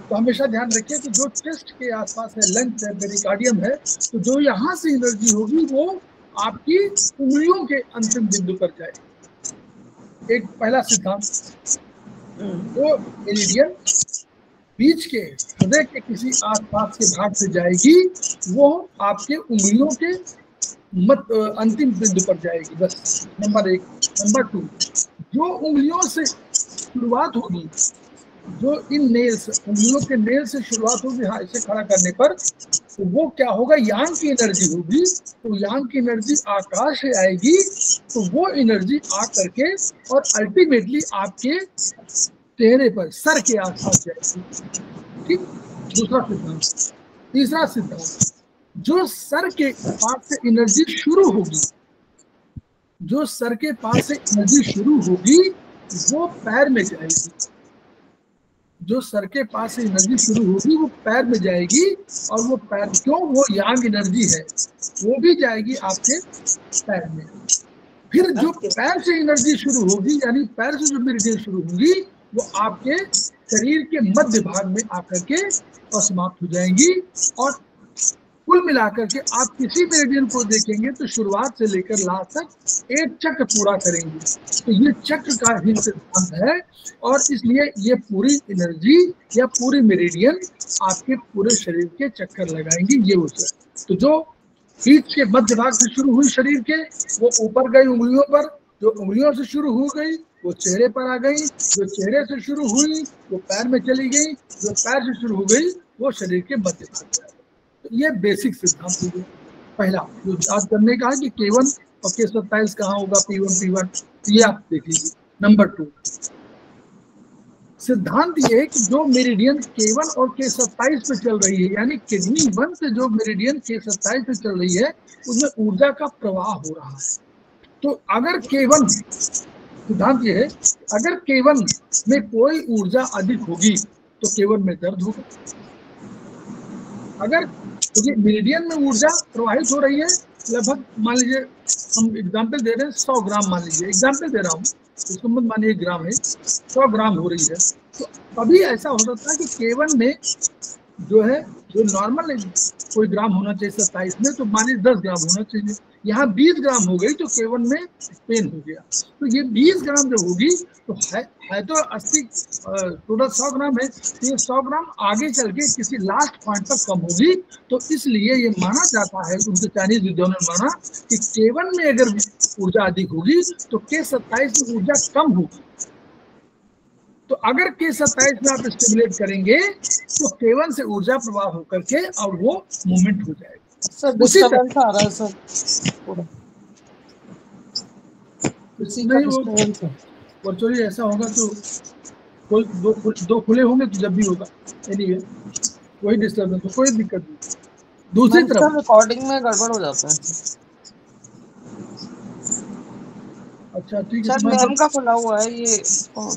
Speaker 1: तो हमेशा ध्यान रखिए कि जो चेस्ट के आसपास है, लंग्स है, पेरिकार्डियम है, तो जो यहाँ से एनर्जी होगी वो आपकी उंगलियों के अंतिम बिंदु पर जाएगी। एक पहला सिद्धांत, वो मेरिडियन बीच के हृदय के किसी आसपास के भाग से जाएगी, वो आपके उंगलियों के अंतिम बिंदु पर जाएगी। बस नंबर 1। नंबर 2, जो उंगलियों से शुरुआत होगी, जो इन नेल्स, उंगलियों के नेल से शुरुआत होगी, हाँ इसे खड़ा करने पर, तो वो क्या होगा, यांग की एनर्जी होगी। तो यांग की एनर्जी आकाश से आएगी, तो वो एनर्जी आ करके और अल्टीमेटली आपके चेहरे पर, सर के आसपास जाएगी। ठीक, दूसरा सिद्धांत। तीसरा सिद्धांत, जो सर के पास से एनर्जी शुरू होगी, जो सर के पास से एनर्जी शुरू होगी वो पैर में जाएगी। जो सर के पास से एनर्जी शुरू होगी वो पैर में जाएगी, और वो पैर क्यों, वो यांग एनर्जी है, वो भी जाएगी आपके पैर में। फिर जो पैर से एनर्जी शुरू होगी, यानी पैर से जो मेरिडियन शुरू होगी, वो आपके शरीर के मध्य भाग में आकर के और समाप्त हो जाएंगी। और कुल मिलाकर के आप किसी मेरिडियन को देखेंगे तो शुरुआत से लेकर लास्ट तक एक चक्र पूरा करेंगे। तो ये चक्र का ही सिद्धांत है, और इसलिए ये पूरी एनर्जी या पूरी मेरिडियन आपके पूरे शरीर के चक्कर लगाएंगी। ये होता है। तो जो बीच के मध्य भाग से शुरू हुई शरीर के, वो ऊपर गई उंगलियों पर, जो उंगलियों से शुरू हो गई वो चेहरे पर आ गई, जो चेहरे से शुरू हुई वो पैर में चली गई, जो पैर से शुरू हो गई वो शरीर के मध्य भाग में आ गई। तो ये बेसिक सिद्धांत हो गया। पहला जो याद करने का है कि K1 और K27 कहाँ होगा, P1 P1, ये आप देख लीजिए। नंबर 2, सिद्धांत ये है कि जो मेरिडियन K1 और K27 पे चल रही है, यानी किडनी 1 से जो मेरिडियन K27 पे चल रही है, उसमें ऊर्जा का प्रवाह हो रहा है। तो अगर K1, सिद्धांत ये है, अगर K1 में कोई ऊर्जा अधिक होगी तो K1 में दर्द होगा। अगर मेरिडियन में ऊर्जा प्रवाहित हो रही है, लगभग मान लीजिए हम एग्जाम्पल दे रहे हैं, 100 ग्राम मान लीजिए, एग्जाम्पल दे रहा हूँ, इसको मत मानिए ग्राम है, 100 ग्राम हो रही है, तो अभी ऐसा हो सकता है कि K1 में जो है, जो नॉर्मल कोई ग्राम होना चाहिए 27 में, तो मानिए 10 ग्राम होना चाहिए, यहाँ 20 ग्राम हो गई तो K1 में पेन हो गया। तो ये 20 ग्राम जब होगी तो है तो 80, टोटल 100 ग्राम है, तो ये 100 ग्राम आगे चल के किसी लास्ट पॉइंट पर कम होगी। तो इसलिए ये माना जाता है, उनके चाइनीज विद्वानों ने माना कि K1 में अगर ऊर्जा अधिक होगी तो K27 में ऊर्जा कम होगी। तो अगर K27 में आप स्टिमुलेट करेंगे तो K1 से ऊर्जा प्रवाह होकर के और वो मूवमेंट हो जाएगा।
Speaker 4: सर डिस्टर्बेंस आ रहा है सर,
Speaker 1: नहीं वो वर्चुअली ऐसा होगा तो कोई दो खुले होंगे तो जब भी होगा, एनीवे वही डिस्टर्बेंस, तो कोई दिक्कत नहीं। दूसरी तरफ
Speaker 4: रिकॉर्डिंग में गड़बड़ हो जाता है।
Speaker 1: अच्छा ठीक है,
Speaker 4: सर मैम का खुला हुआ है ये।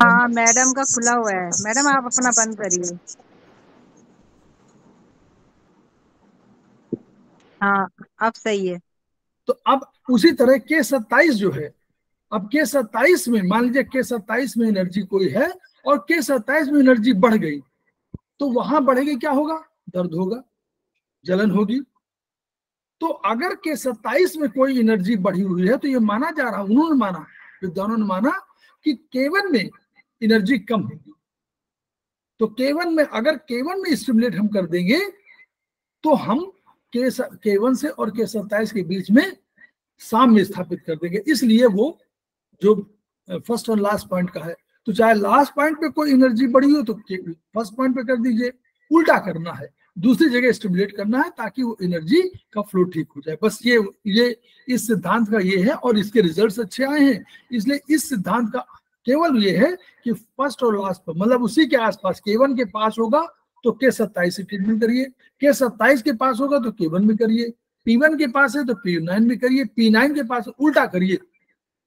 Speaker 5: हाँ मैडम का खुला हुआ है, मैडम आप अपना बंद करिए। हाँ अब सही है।
Speaker 1: तो अब उसी तरह K27 जो है, अब K27 में मान लीजिए K27 में एनर्जी कोई है और K27 में एनर्जी बढ़ गई, तो वहां बढ़ेगी क्या होगा, दर्द होगा। जलन होगी। तो अगर K27 में कोई एनर्जी बढ़ी हुई है तो ये माना जा रहा, उन्होंने माना, विद्वानों ने माना कि K1 में एनर्जी कम होगी। तो K1 में, अगर K1 में स्टिमुलेट हम कर देंगे तो हम K1 से और K27 के बीच में साम्य स्थापित कर देंगे। इसलिए वो जो फर्स्ट और लास्ट पॉइंट का है, तो चाहे लास्ट पॉइंट पे कोई एनर्जी बढ़ी हो तो फर्स्ट पॉइंट पे कर दीजिए, उल्टा करना है, दूसरी जगह स्टिमुलेट करना है ताकि वो एनर्जी का फ्लो ठीक हो जाए। बस ये इस सिद्धांत का ये है और इसके रिजल्ट्स अच्छे आए हैं। इसलिए इस सिद्धांत का केवल ये है कि फर्स्ट और लास्ट पर, मतलब उसी के आसपास, K1 के पास होगा तो K27 से ट्रीटमेंट करिए, K27 के पास होगा तो K1 में करिए, P1 के पास है तो P9 में करिए, P9 के पास उल्टा करिए।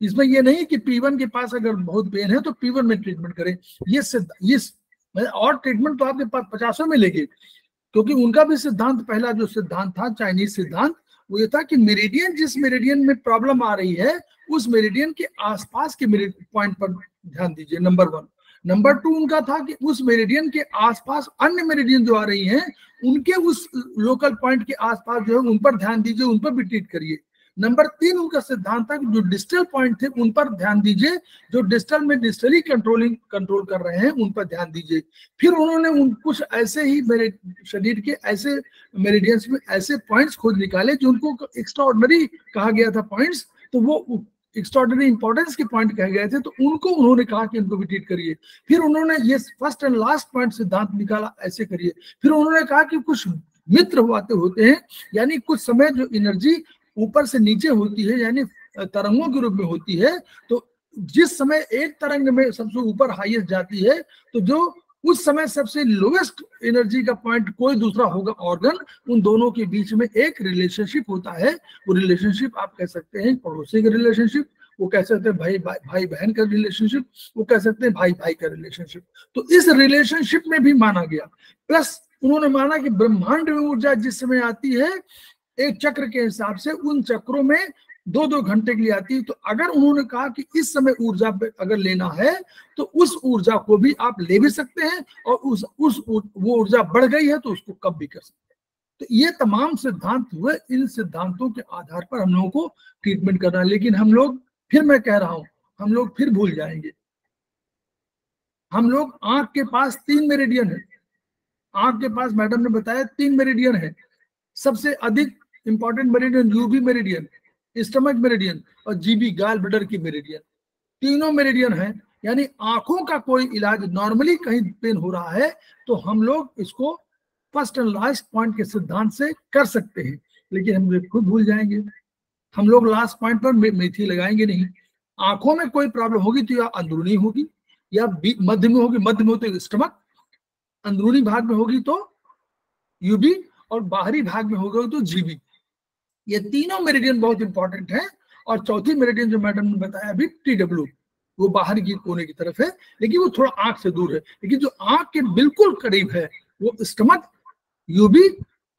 Speaker 1: इसमें ये नहीं कि P1 के पास अगर बहुत पेन है तो P1 में ट्रीटमेंट करें। ये और ट्रीटमेंट तो आपके पास 50 में लेंगे, क्योंकि उनका भी सिद्धांत, पहला जो सिद्धांत था चाइनीज सिद्धांत, वो ये था कि मेरिडियन, जिस मेरिडियन में प्रॉब्लम आ रही है उस मेरिडियन के आसपास के पॉइंट पर ध्यान दीजिए, नंबर 1। नंबर 2 उनका था कि उस मेरिडियन के आसपास अन्य मेरिडियन जो आ रही हैं उनके उस लोकल पॉइंट के आसपास जो है उन पर ध्यान दीजिए, उन पर भी ट्रीट करिए। नंबर 3 उनका सिद्धांत था कि जो डिस्टल पॉइंट थे उन पर ध्यान दीजिए, जो डिस्टल में डिस्टली कंट्रोल कर रहे हैं उन पर ध्यान दीजिए। फिर उन्होंने कुछ ऐसे ही मेरे शरीर के ऐसे मेरिडियंस में ऐसे पॉइंट्स खोज निकाले जो उनको एक्स्ट्राऑर्डिनरी कहा गया था पॉइंट्स, तो वो एक्स्ट्राऑर्डिनरी इंपॉर्टेंस के पॉइंट कहे गए थे, तो उनको उन्होंने कहा कि इनको भी ट्रीट करिए। फिर उन्होंने ये फर्स्ट एंड लास्ट पॉइंट सिद्धांत निकाला, ऐसे करिए। फिर उन्होंने कहा कि कुछ मित्र होते हैं, यानी कुछ समय जो एनर्जी ऊपर से नीचे होती है, यानी तरंगों के रूप में होती है, तो जिस समय एक तरंग में सबसे ऊपर हाईएस्ट जाती है, तो जो उस समय सबसे लोएस्ट एनर्जी का पॉइंट कोई दूसरा होगा ऑर्गन, उन दोनों के बीच में एक रिलेशनशिप होता है। वो रिलेशनशिप आप कह सकते हैं पड़ोसी का रिलेशनशिप, वो कह सकते हैं भाई बहन का रिलेशनशिप, वो कह सकते हैं भाई भाई का रिलेशनशिप। तो इस रिलेशनशिप में भी माना गया। प्लस उन्होंने माना कि ब्रह्मांड में ऊर्जा जिस समय आती है एक चक्र के हिसाब से, उन चक्रों में 2-2 घंटे के लिए आती है। तो अगर उन्होंने कहा कि इस समय ऊर्जा अगर लेना है तो उस ऊर्जा को भी आप ले भी सकते हैं, और वो ऊर्जा बढ़ गई है तो उसको कम भी कर सकते हैं। तो ये तमाम सिद्धांत हुए, इन सिद्धांतों के आधार पर हम लोगों को ट्रीटमेंट करना है। लेकिन हम लोग, फिर मैं कह रहा हूं, हम लोग फिर भूल जाएंगे। हम लोग, आंख के पास 3 मेरिडियन है, आंख के पास मैडम ने बताया 3 मेरिडियन है। सबसे अधिक important meridian UB meridian, stomach meridian और जीबी गाल ब्लडर की मेरिडियन, तीनों मेरिडियन है। यानी आंखों का कोई इलाज नॉर्मली कहीं पेन हो रहा है तो हम लोग इसको फर्स्ट एंड लास्ट पॉइंट के सिद्धांत से कर सकते हैं, लेकिन हम लोग खुद भूल जाएंगे। हम लोग लास्ट पॉइंट पर मेथी लगाएंगे नहीं। आंखों में कोई प्रॉब्लम होगी तो या अंदरूनी होगी या मध्य में होगी, मध्य में हो तो स्टमक, अंदरूनी भाग में होगी तो यूबी और बाहरी भाग में होगा तो जीबी। ये तीनों मेरिडियन बहुत इंपॉर्टेंट है। और चौथी मेरिडियन जो मैडम ने बताया अभी, TW, वो बाहर की कोने की तरफ है, लेकिन वो थोड़ा आंख से दूर है। लेकिन जो आंख के बिल्कुल करीब है वो स्टमक, यूबी,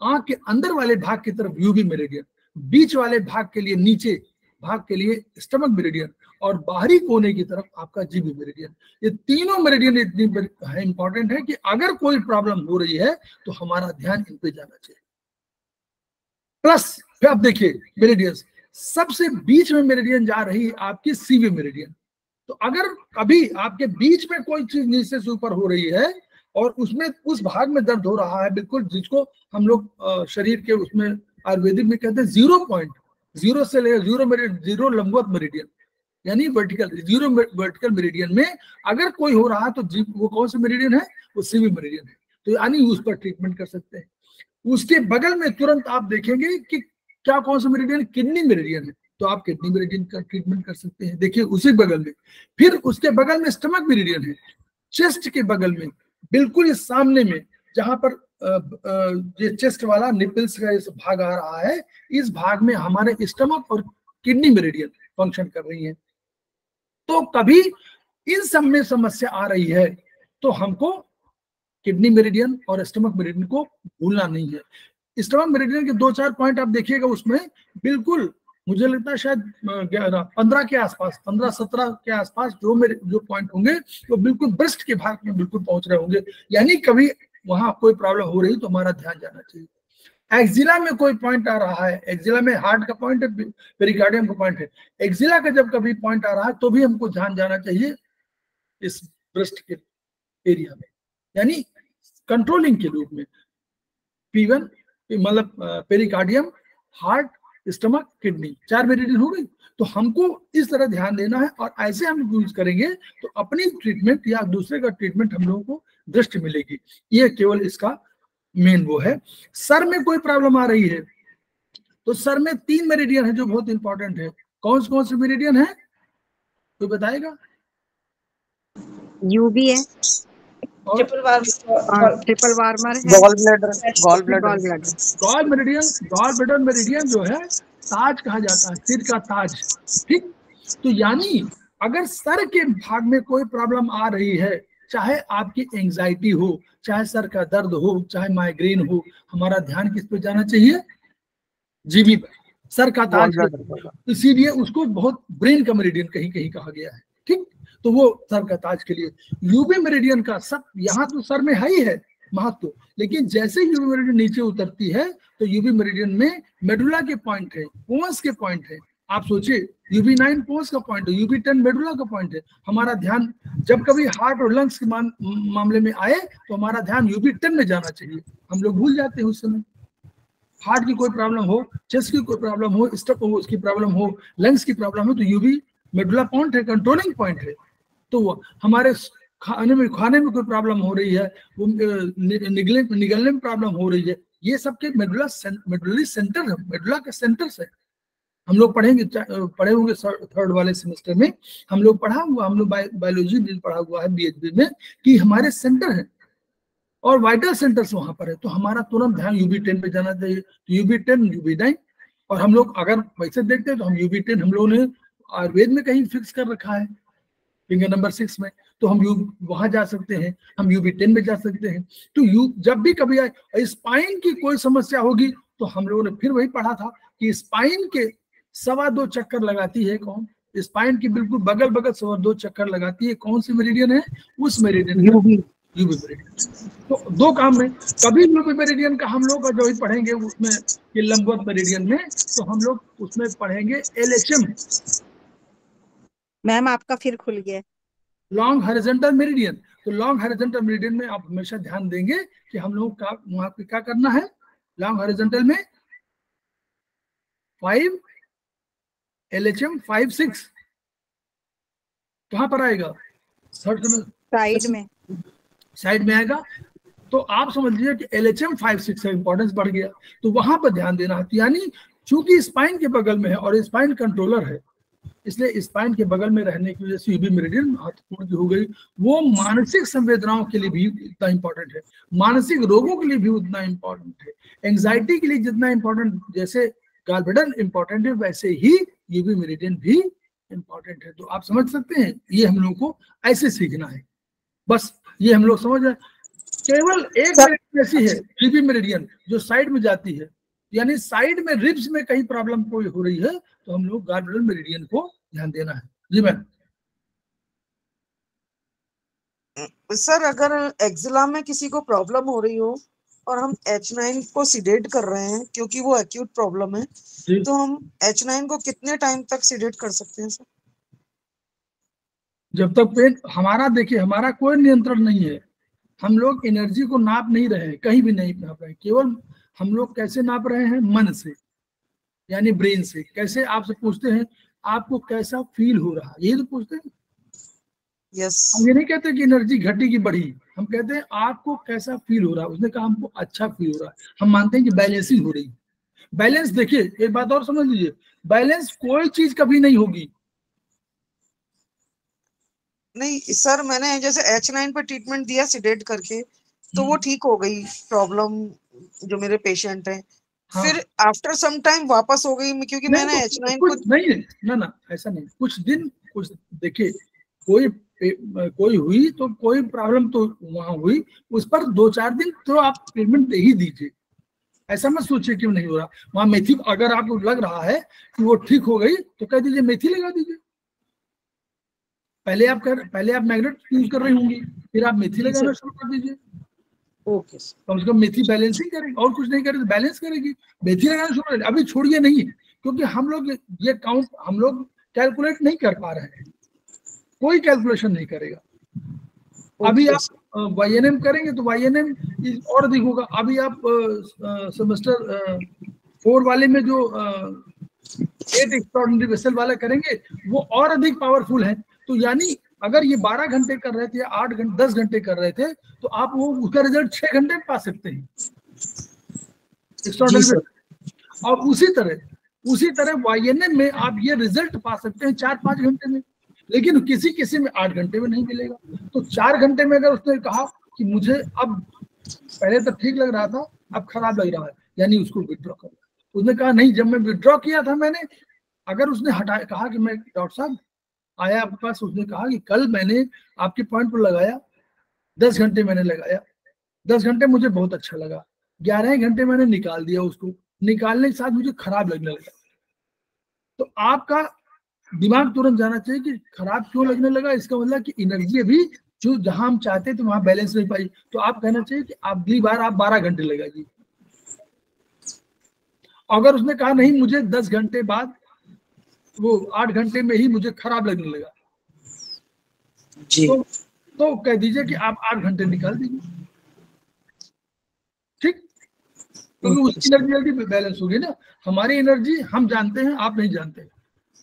Speaker 1: आंख के अंदर वाले भाग की तरफ यूबी मेरिडियन, बीच वाले भाग के लिए, नीचे भाग के लिए स्टमक मेरिडियन, और बाहरी कोने की तरफ आपका जीबी मेरिडियन। ये तीनों मेरिडियन इतनी इंपॉर्टेंट है कि अगर कोई प्रॉब्लम हो रही है तो हमारा ध्यान इन पे जाना चाहिए। प्लस फिर आप देखिए मेरिडियंस, सबसे बीच में मेरिडियन जा रही है आपकी सीवी मेरिडियन। तो अगर कभी आपके बीच में कोई चीज नीचे से ऊपर हो रही है और उसमें उस भाग में दर्द हो रहा है, बिल्कुल जिसको हम लोग शरीर के उसमें आयुर्वेदिक में कहते हैं 0 पॉइंट, 0 से लेकर 0 मेरिडियन, 0 लंबवत मेरिडियन, यानी वर्टिकल, 0 वर्टिकल मेरिडियन में अगर कोई हो रहा है तो वो कौन सा मेरिडियन है? वो सीवी मेरिडियन है। तो यानी उस पर ट्रीटमेंट कर सकते हैं। उसके बगल में तुरंत आप देखेंगे कि क्या कौन सा मेरिडियन? किडनी मेरिडियन है, तो आप किडनी मेरिडियन का ट्रीटमेंट कर सकते हैं। देखिए उसी बगल में। फिर उसके बगल में स्टमक मेरिडियन है, चेस्ट के बगल में, बिल्कुल इस सामने में, जहां पर ये चेस्ट वाला निपल्स का इस भाग आ रहा है, इस भाग में हमारे स्टमक और किडनी मेरिडियन फंक्शन कर रही है। तो कभी इन सब में समस्या आ रही है तो हमको किडनी मेरिडियन और स्टमक मेरिडियन को भूलना नहीं है। स्टमक मेरिडियन के 2-4 पॉइंट आप देखिएगा, उसमें बिल्कुल मुझे लगता है शायद 15 के आसपास, 15-17 के आसपास जो पॉइंट होंगे वो बिल्कुल ब्रेस्ट के भाग में बिल्कुल पहुंच रहे होंगे। यानी कभी वहां कोई प्रॉब्लम हो रही तो हमारा ध्यान जाना चाहिए। एक्जिला में कोई पॉइंट आ रहा है, एक्जिला में हार्ट का पॉइंट है, पेरिकार्डियम का पॉइंट है, एक्जिला का जब कभी पॉइंट आ रहा है तो भी हमको ध्यान जाना चाहिए इस ब्रेस्ट के एरिया में, यानी कंट्रोलिंग के रूप में। P1 मतलब pericardium, heart, stomach, kidney, 4 meridian हो गई। तो हमको इस तरह ध्यान देना है और ऐसे हम यूज करेंगे तो अपनी ट्रीटमेंट या दूसरे का ट्रीटमेंट हम लोगों को दृष्टि मिलेगी। ये केवल इसका मेन वो है। सर में कोई प्रॉब्लम आ रही है तो सर में 3 मेरिडियन है जो बहुत इंपॉर्टेंट है। कौन से मेरिडियन है कोई बताएगा?
Speaker 5: यूबी है
Speaker 1: और
Speaker 2: ट्रिपल वार्मर
Speaker 5: और ट्रिपल वार्मर है,
Speaker 4: gall bladder, gall
Speaker 5: gall
Speaker 4: bladder,
Speaker 5: bladder.
Speaker 1: Gall meridian, gall bladder meridian जो है ताज कहा जाता है, सिर का ताज। ठीक, तो यानी अगर सर के भाग में कोई प्रॉब्लम आ रही है, चाहे आपकी एंजाइटी हो, चाहे सर का दर्द हो, चाहे माइग्रेन हो, हमारा ध्यान किस पे जाना चाहिए? जीबी पर, सर का
Speaker 4: गॉल
Speaker 1: ताज।
Speaker 4: ब्लैडर।
Speaker 1: इसीलिए उसको बहुत ब्रेन का मेरिडियन कहीं कहीं कहा गया है। ठीक, तो वो सर का ताज के लिए। यूबी मेरिडियन का सब यहाँ तो सर में है ही है महत्व, लेकिन जैसे यूबी मेरिडियन नीचे उतरती है तो यूबी मेरिडियन में मेडुला के पॉइंट है, पोंस के पॉइंट है। आप सोचिए UB9 पोंस का पॉइंट है, UB10 मेडुला का पॉइंट है। हमारा ध्यान जब कभी हार्ट और लंग्स के मामले में आए तो हमारा ध्यान UB10 में जाना चाहिए। हम लोग भूल जाते हैं उस समय। हार्ट की कोई प्रॉब्लम हो, चेस्ट की कोई प्रॉब्लम हो, स्टमक हो उसकी प्रॉब्लम हो, लंग्स की प्रॉब्लम हो, तो यूबी मेडुला पॉइंट है, कंट्रोलिंग पॉइंट है। तो हमारे खाने में कोई प्रॉब्लम हो रही है, वो निगलने में प्रॉब्लम हो रही है, ये सब के मेडुलरी सेंटर है, मेडुला के सेंटर से हम लोग पढ़े होंगे 3rd वाले सेमेस्टर में। हम लोग बायोलॉजी भी पढ़ा हुआ है BHB में कि हमारे सेंटर है और वाइटल सेंटर्स वहां पर है। तो हमारा तुरंत ध्यान UB10 पे जाना चाहिए। तो UB10, UB9, और हम लोग अगर वैसे देखते हैं तो हम UB10 हम लोगों ने आयुर्वेद में कहीं फिक्स कर रखा है फिंगर नंबर 6 में, तो हम वहां जा सकते हैं, हम UB10 में जा सकते हैं। तो जब भी कभी आए स्पाइन की कोई समस्या होगी तो हम लोगों ने फिर वही पढ़ा था कि स्पाइन के 2.25 चक्कर लगाती है कौन? स्पाइन की बिल्कुल बगल 2.25 चक्कर लगाती है कौन सी मेरिडियन है? उस मेरिडियन यूबी मेरिडियन। तो 2 काम में, कभी यूबी मेरिडियन का हम लोग जो ही पढ़ेंगे उसमें ये लंबवत मेरिडियन में, तो हम लोग उसमें पढ़ेंगे LHM,
Speaker 5: मैम आपका फिर खुल गया।
Speaker 1: Long horizontal meridian. तो लॉन्ग हॉरिजॉन्टल मेरिडियन में आप हमेशा ध्यान देंगे कि हम लोग का वहां पे क्या करना है। लॉन्ग हॉरिजॉन्टल में 5 LHM 5, 6 कहां पर आएगा?
Speaker 5: साइड में,
Speaker 1: साइड में आएगा। तो आप समझ लीजिए कि LHM 5, 6 का इंपॉर्टेंस बढ़ गया, तो वहां पर ध्यान देना है। यानी चूंकि स्पाइन के बगल में है और स्पाइन कंट्रोलर है, इसलिए स्पाइन के बगल में रहने की वजह से यूबी मेरिडियन महत्वपूर्ण हो गई। वो मानसिक संवेदनाओं के लिए भी इतना इंपॉर्टेंट है, मानसिक रोगों के लिए भी उतना इंपॉर्टेंट है, एंजाइटी के लिए जितना इंपॉर्टेंट जैसे गॉलब्लैडर इंपॉर्टेंट है, वैसे ही यूबी मेरिडियन भी इंपॉर्टेंट है। तो आप समझ सकते हैं, ये हम लोग को ऐसे सीखना है। बस ये हम लोग समझ रहे हैं। केवल एक मेरिडियन ऐसी है यूबी मेरिडियन जो साइड में जाती है, यानी साइड में रिब्स में कहीं प्रॉब्लम कोई हो रही है तो हम लोग गॉलब्लैडर मेरिडियन को ध्यान देना है। जी मैम।
Speaker 4: सर अगर एक्जिला में किसी को प्रॉब्लम हो रही हो और हम H9 को सिडेट कर रहे हैं क्योंकि वो एक्यूट प्रॉब्लम है, तो हम H9 को कितने टाइम तक सिडेट कर सकते हैं सर?
Speaker 1: जब तक पेन हमारा, देखिए हमारा कोई नियंत्रण नहीं है, हम लोग एनर्जी को नाप नहीं रहे हैं, कहीं भी नहीं नाप रहे हैं। केवल हम लोग कैसे नाप रहे हैं? मन से, यानी ब्रेन से। कैसे? आपसे पूछते हैं आपको कैसा फील हो रहा है, यही तो पूछते हैं।
Speaker 4: यस।
Speaker 1: हम ये नहीं कहते कि एनर्जी घटी की बढ़ी, हम कहते हैं आपको कैसा फील हो रहा है। उसने कहा हमको अच्छा फील हो रहा है, हम मानते हैं कि बैलेंसिंग हो रही है। बैलेंस, देखिए एक बात और समझ लीजिए, बैलेंस कोई चीज कभी नहीं होगी।
Speaker 4: नहीं सर, मैंने जैसे H9 पे ट्रीटमेंट दिया सिडेट करके, तो वो ठीक हो गई प्रॉब्लम जो मेरे पेशेंट हैं।
Speaker 1: हाँ।
Speaker 4: फिर आफ्टर सम टाइम वापस हो गई क्योंकि मैंने
Speaker 1: तो
Speaker 4: H9
Speaker 1: कुछ
Speaker 4: को
Speaker 1: नहीं, ना ऐसा नहीं, कुछ दिन कुछ, देखिए कोई हुई तो कोई प्रॉब्लम तो वहां हुई, उस पर 2-4 दिन तो आप ट्रीटमेंट दे ही दीजिए। ऐसा मत सोचिए क्यों नहीं हो रहा। वहां मेथी, अगर आपको लग रहा है कि वो ठीक हो गई तो कह दीजिए मेथी लगा दीजिए। पहले आप मैग्नेट यूज कर रही होंगी, फिर आप मेथी लगाना शुरू कर दीजिए।
Speaker 4: ओके
Speaker 1: कम से कम मेथी बैलेंसिंग करेगी, और कुछ नहीं करेगी, बैलेंस करेगी। मेथी लगाना शुरू करेगी, अभी छोड़िए नहीं, क्योंकि हम लोग ये काउंट हम लोग कैलकुलेट नहीं कर पा रहे हैं, कोई कैलकुलेशन नहीं करेगा। अभी आप YNM करेंगे तो YNM और अधिक होगा। अभी आप सेमेस्टर 4 वाले में जो 8 एक्स्ट्राऑर्डिनरी वेसल वाला करेंगे वो और अधिक पावरफुल है। तो यानी अगर ये 12 घंटे कर रहे थे या 8 घंटे 10 घंटे कर रहे थे तो आप वो उसका रिजल्ट 6 घंटे में पा सकते हैं एक्स्ट्राऑर्डिनरी। और उसी तरह YNM में आप ये रिजल्ट पा सकते हैं 4-5 घंटे में, लेकिन किसी किसी में 8 घंटे में नहीं मिलेगा। तो 4 घंटे में अगर उसने कहा कि मुझे अब पहले तो ठीक लग रहा था अब खराब लग रहा है, यानी उसको विड्रॉ कर, उसने कहा नहीं जब मैं विड्रॉ किया था मैंने, अगर उसने हटाया कहा कि मैं डॉक्टर साहब आया आपके पास, उसने कहा कि कल मैंने आपके पॉइंट पर लगाया 10 घंटे मैंने लगाया, 10 घंटे मुझे बहुत अच्छा लगा, 11 घंटे मैंने निकाल दिया, उसको निकालने के साथ मुझे खराब लगने लगा। तो आपका दिमाग तुरंत जाना चाहिए कि खराब क्यों लगने लगा, इसका मतलब कि एनर्जी अभी जो जहां हम चाहते थे वहां बैलेंस नहीं पाई। तो आप कहना चाहिए कि अगली बार आप 12 घंटे लगाइए। अगर उसने कहा नहीं मुझे 10 घंटे बाद वो 8 घंटे में ही मुझे खराब लगने लगा
Speaker 4: जी,
Speaker 1: तो कह दीजिए कि आप 8 घंटे निकाल दीजिए, ठीक, क्योंकि उसकी एनर्जी जल्दी बैलेंस होगी ना। हमारी एनर्जी हम जानते हैं, आप नहीं जानते।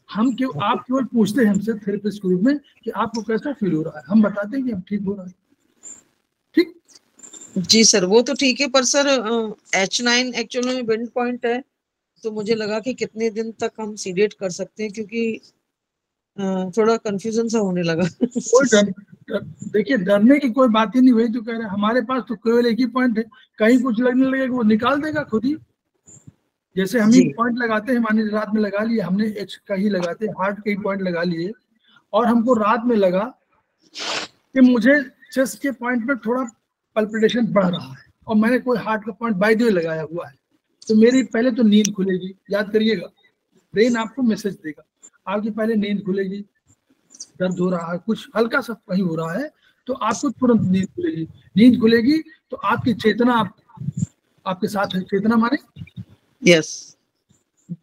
Speaker 1: हम क्यों, आप केवल पूछते हैं हमसे थेरेपिस्ट के रूप में कि आपको कैसा फील हो रहा है, हम बताते हैं कि हम ठीक हो रहा है। ठीक
Speaker 4: जी सर, वो तो ठीक है, पर सर H9 एक्चुअली में बेंड पॉइंट है, तो मुझे लगा कि कितने दिन तक हम सीडेट कर सकते हैं, क्योंकि थोड़ा कंफ्यूजन सा होने लगा।
Speaker 1: कोई देखिए डरने की कोई बात ही नहीं, वही तो कह रहे हैं, हमारे पास तो केवल एक ही पॉइंट है, कहीं कुछ लगने लगेगा वो निकाल देगा खुद ही। जैसे हम ही पॉइंट लगाते हैं, मानिए रात में लगा लिए हमने, H का ही लगाते हैं, हार्ट के ही पॉइंट लगा लिए, और हमको रात में लगा कि मुझे चेस्ट के पॉइंट पे थोड़ा पल्पिटेशन बढ़ रहा है, और मैंने कोई हार्ट का पॉइंट बाय द वे लगाया हुआ है, तो मेरी पहले तो नींद खुलेगी। याद करिएगा, ब्रेन आपको मैसेज देगा, आपकी पहले नींद खुलेगी, दर्द हो रहा है, कुछ हल्का सा कहीं हो रहा है, तो आपको तुरंत नींद खुलेगी। नींद खुलेगी तो आपकी चेतना आपके साथ है। चेतना माने
Speaker 4: यस,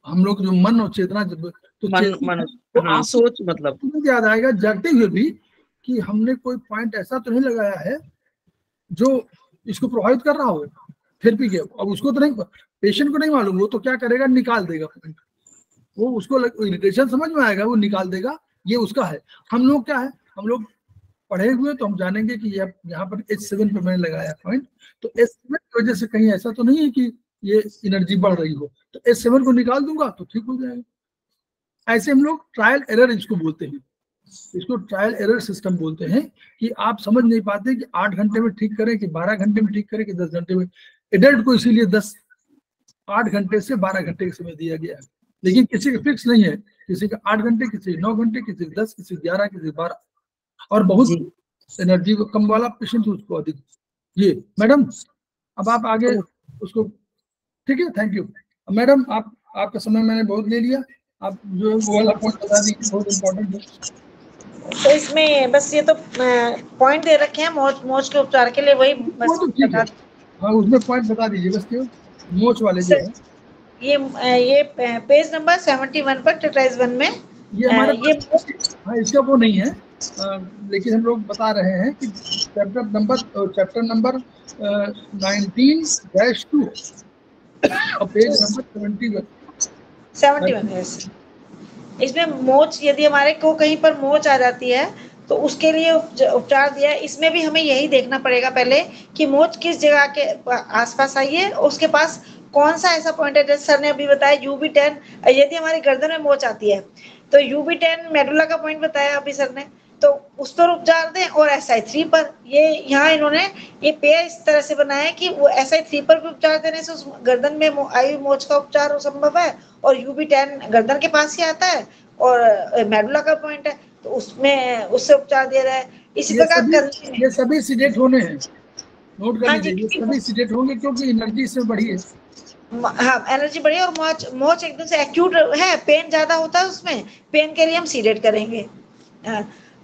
Speaker 1: हम लोग जो मन और चेतना, जब तो
Speaker 4: मन
Speaker 1: तो
Speaker 4: हाँ, सोच मतलब
Speaker 1: याद आएगा जगते हुए भी कि हमने कोई पॉइंट ऐसा तो नहीं लगाया है जो इसको प्रभावित कर रहा हो थेरेपी के। अब उसको तो नहीं, पेशेंट को नहीं मालूम, वो तो क्या करेगा, निकाल देगा पॉइंट, वो उसको इरिटेशन समझ में आएगा, वो निकाल देगा, ये उसका है। हम लोग क्या है, हम लोग पढ़े हुए तो हम जानेंगे कि ये यहाँ पर H7 पे मैंने लगाया पॉइंट, तो H7 की वजह से कहीं ऐसा तो नहीं है कि ये एनर्जी बढ़ रही हो, तो H7 को निकाल दूंगा तो ठीक हो जाएगा। ऐसे हम लोग ट्रायल एरर इसको बोलते हैं, इसको ट्रायल एरर सिस्टम बोलते हैं, कि आप समझ नहीं पाते कि 8 घंटे में ठीक करें कि 12 घंटे में ठीक करें कि 10 घंटे में। एडल्ट को इसीलिए 8 घंटे से 12 घंटे का समय दिया गया है, लेकिन किसी का फिक्स नहीं है, किसी का 8 घंटे, किसी 9 घंटे, किसी 10, किसी 11, किसी 12, और बहुत एनर्जी कम वाला पेशेंट उसको अधिक। ये मैडम अब आप आगे उसको, ठीक है, थैंक यू मैडम, आपका समय मैंने बहुत ले लिया, आप जो वो वाला पॉइंट बता दीजिए, बहुत इम्पोर्टेंट है।
Speaker 2: तो इसमें बस ये तो पॉइंट दे रखे हैं मोच के उपचार के लिए, वही बस
Speaker 1: तो ठीक है, हाँ उसमें पॉइंट बता दीजिए बस, क्यों मोच वाले जो है
Speaker 2: ये पेज नंबर 71 पर टेट्राइज 1 में
Speaker 1: ये हमारे हाँ इसका वो नहीं है, लेकिन हम लोग बता रहे हैं कि चैप्टर नंबर 19-2 और पेज नंबर 71।
Speaker 2: इसमें मोच, यदि हमारे को कहीं पर मोच आ जाती है तो उसके लिए उपचार दिया है। इसमें भी हमें यही देखना पड़ेगा पहले कि मोच किस जगह के आसपास आई है, उसके पास कौन सा ऐसा पॉइंट है। जैसे सर ने अभी बताया UB10, यदि हमारी गर्दन में मोच आती है तो UB10 मेडुला का पॉइंट बताया अभी सर ने, तो उस पर उपचार दें। और SI3 पर, ये यहाँ इन्होंने ये पेयर इस तरह से बनाया है कि वो SI3 पर भी उपचार देने से उस गर्दन में आई मोच का उपचार संभव है, और UB10 गर्दन के पास ही आता है और मेडुला का पॉइंट है, तो उसमें उससे उपचार दे रहा है। इसी प्रकार
Speaker 1: ये सभी सीडेट होने हैं, नोट कर लीजिए, ये सभी सीडेट होंगे क्योंकि एनर्जी इससे बढ़ी है।
Speaker 2: हाँ, एनर्जी बढ़ी और मोच एकदम से एक्यूट है, पेन ज्यादा होता है उसमें, पेन के लिए हम सीडेट करेंगे।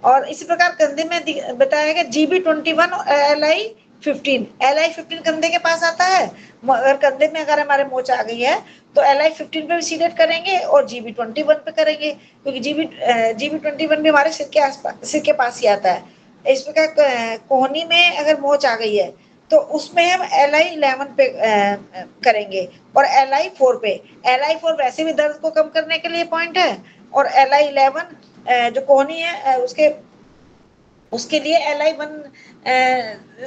Speaker 2: और इसी प्रकार कंधे में बताया गया GB21 LI 15, LI15 कंधे के पास आता है। अगर कंधे में अगर हमारे मोच आ गई है तो LI15 पे भी सीडेट करेंगे और GB21 पे करेंगे, क्योंकि GB21 भी हमारे सिर के आसपास, सिर के पास ही आता है। इस प्रकार कोहनी में अगर मोच आ गई है तो उसमें हम LI11 पे करेंगे और LI4 पे। LI4 वैसे भी दर्द को कम करने के लिए पॉइंट है और LI11 जो कोहनी है उसके लिए LI1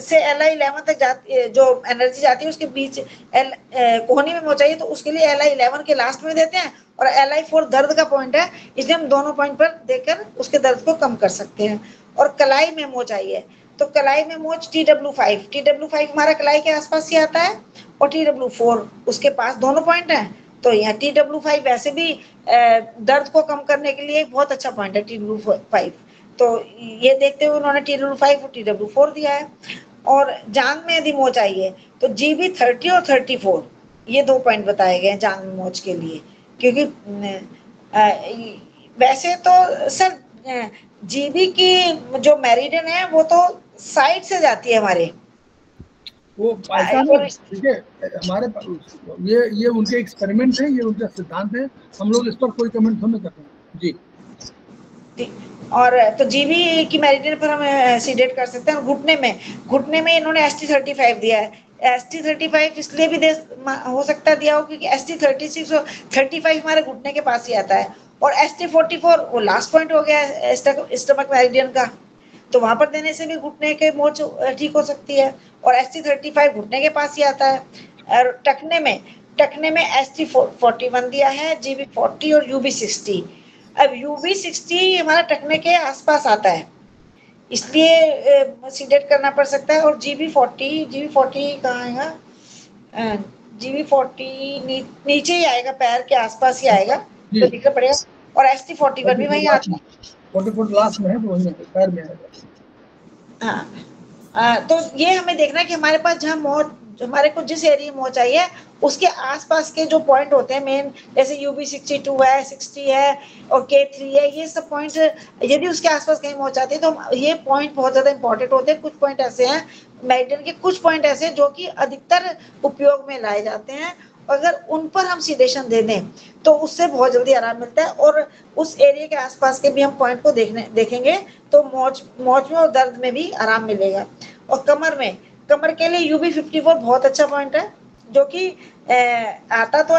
Speaker 2: से LI11 तक जाती, जो एनर्जी जाती है उसके बीच कोहनी में पहुंचाइए तो उसके लिए LI11 के लास्ट में देते हैं और LI4 दर्द का पॉइंट है, इसलिए हम दोनों पॉइंट पर देकर उसके दर्द को कम कर सकते हैं। और कलाई में मोच आई है तो कलाई में मोच TW5 हमारा कलाई के आसपास ही आता है और TW4 उसके पास, दोनों पॉइंट है। तो यहाँ TW5 वैसे भी दर्द को कम करने के लिए एक बहुत अच्छा पॉइंट है TW5। तो ये देखते हुए उन्होंने TW5 और TW4 दिया है। और जांघ में यदि मोच आई है तो GB30 और 34 ये 2 पॉइंट बताए गए हैं जांघ में मोच के लिए, क्योंकि वैसे तो सर GB की जो मेरिडियन है वो तो साइड से जाती है हमारे,
Speaker 1: वो ठीक है, हमारे ये उनके एक्सपेरिमेंट है, ये उनका सिद्धांत है, हम लोग इस पर कोई कमेंट नहीं करते हैं जी।
Speaker 2: और तो GB की मेरिडियन पर हम सीडेट कर सकते हैं। घुटने में इन्होंने ST35 दिया है। ST35 इसलिए भी हो सकता है दिया हो क्योंकि ST36 और 35 हमारे घुटने के पास ही आता है और ST44 वो लास्ट पॉइंट हो गया है स्टमक मेरिडियन का, तो वहां पर देने से भी घुटने के मोच ठीक हो सकती है। और ST35 घुटने के पास ही आता है। और टखने में ST41 दिया है, GB40 और UB60। अब UB60 हमारा टखने के आसपास आता है, इसलिए सीडेट करना पड़ सकता है। और GB40 कहाँ आएगा? GB40 नीचे ही आएगा, पैर के आसपास ही आएगा, तो दिक्कत पड़ेगा। और ST41 भी वहीं आता है,
Speaker 1: 44 लास्ट में है तो वहीं पैर में आएगा।
Speaker 2: हाँ, तो ये हमें देखना है कि हमारे पास जहाँ मोच, हमारे को जिस एरिया में मोच आई है उसके आसपास के जो पॉइंट होते हैं मेन, जैसे UB62 है, 60 है और K3 है, ये सब पॉइंट यदि उसके आसपास कहीं मोच आती है तो ये पॉइंट बहुत ज्यादा इंपॉर्टेंट होते हैं। कुछ पॉइंट ऐसे हैं मेरिडियन के, कुछ पॉइंट ऐसे हैं जो कि अधिकतर उपयोग में लाए जाते हैं, अगर उन पर हम सीडेशन दे दें तो उससे बहुत जल्दी आराम मिलता है। और उस एरिया के आसपास के भी हम पॉइंट को देखेंगे तो मोच में और दर्द में भी आराम मिलेगा। और कमर के लिए UB54 बहुत अच्छा पॉइंट है, जो कि आता तो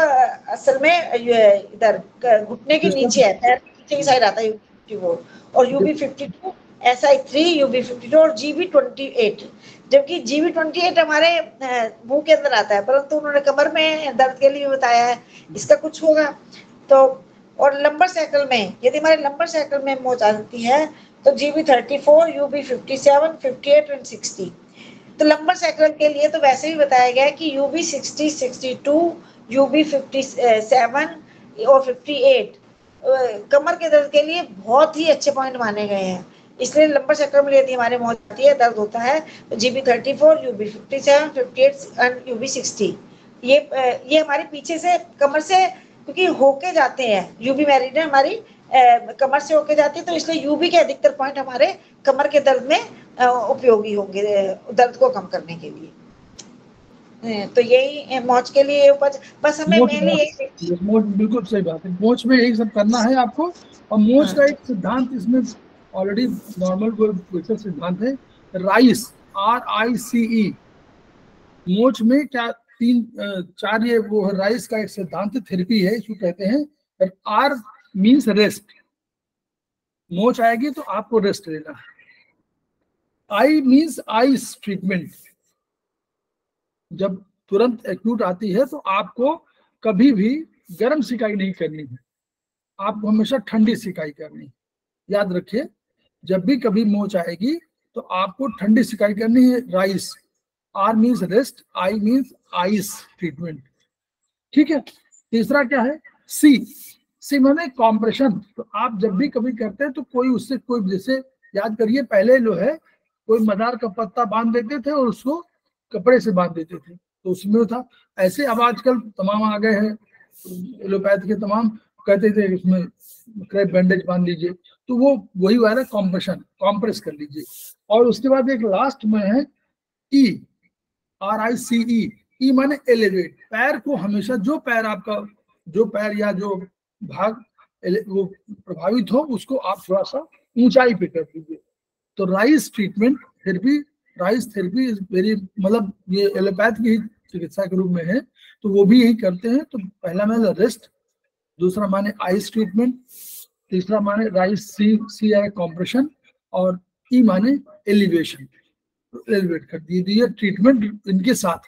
Speaker 2: असल में इधर घुटने के नीचे है, पैर के नीचे की साइड आता है UB54। और UB52 SI3, UB52 और GB28, जबकि GB28 हमारे मुंह के अंदर आता है, परंतु उन्होंने कमर में दर्द के लिए बताया है, इसका कुछ होगा। तो और लंबर सर्कल में, यदि हमारे लंबर सर्कल में मोच आती है तो GB34, UB57, 58 और 60। तो लंबर सर्कल के लिए तो वैसे भी बताया गया है कि UB60, 62, UB57 और 58 कमर के दर्द के लिए बहुत ही अच्छे पॉइंट माने गए हैं। इसलिए लंबर सर्कल में यदि हमारे मौत आती है, दर्द होता है, तो GB34, UB57, 58 और UB60 ये हमारे पीछे से कमर से क्योंकि होके जाते हैं, UB मेरिडियन हमारी कमर से होके जाती है, तो इसलिए UB के अधिकतर पॉइंट हमारे कमर के दर्द में उपयोगी होंगे दर्द को कम करने के लिए। तो यही मोच के लिए उपज, बस हमें मेनली यही,
Speaker 1: मोच बिल्कुल सही बात है, मोच में यही सब करना है आपको। और मोच का एक सिद्धांत इसमें ऑलरेडी नॉर्मल कोई सिद्धांत है, राइस, RICE। मोच में क्या 3-4 ये वो राइस का एक सिद्धांत थेरेपी है, इसको कहते हैं। R मीन्स रेस्ट, मोच आएगी तो आपको रेस्ट लेना है। I मीन्स आइस ट्रीटमेंट, जब तुरंत एक्यूट आती है तो आपको कभी भी गर्म सिकाई नहीं करनी है, आपको हमेशा ठंडी सिकाई करनी है। याद रखिए, जब भी कभी मोच आएगी तो आपको ठंडी सिकाई करनी है। Rice, R means rest, I means ice treatment, ठीक है। तीसरा क्या है? C माने कॉम्प्रेशन। तो आप जब भी कभी करते हैं तो कोई उससे कोई, जैसे याद करिए पहले जो है कोई मदार का पत्ता बांध देते थे और उसको कपड़े से बांध देते थे, तो उसमें था। ऐसे अब आजकल तमाम आ गए हैं एलोपैथ के, तमाम कहते थे इसमें क्रैप बैंडेज बांध लीजिए, तो वो वही वाला कॉम्प्रेशन, कॉम्प्रेस कर लीजिए। और उसके बाद एक लास्ट में है ई, RICE, ई माने एलिवेट, पैर को हमेशा, जो पैर आपका, जो पैर या जो भाग वो प्रभावित हो उसको आप थोड़ा सा ऊंचाई पे कर दीजिए। तो rice treatment therapy, rice therapy is very, मतलब ये एलोपैथ की चिकित्सा के रूप में है, तो वो भी यही करते हैं। तो पहला माने रेस्ट, दूसरा माने आइस ट्रीटमेंट, तीसरा माने राइस सी है कॉम्प्रेशन, और ई माने एलिवेशन, एलिवेट कर दिए। ये ट्रीटमेंट इनके साथ,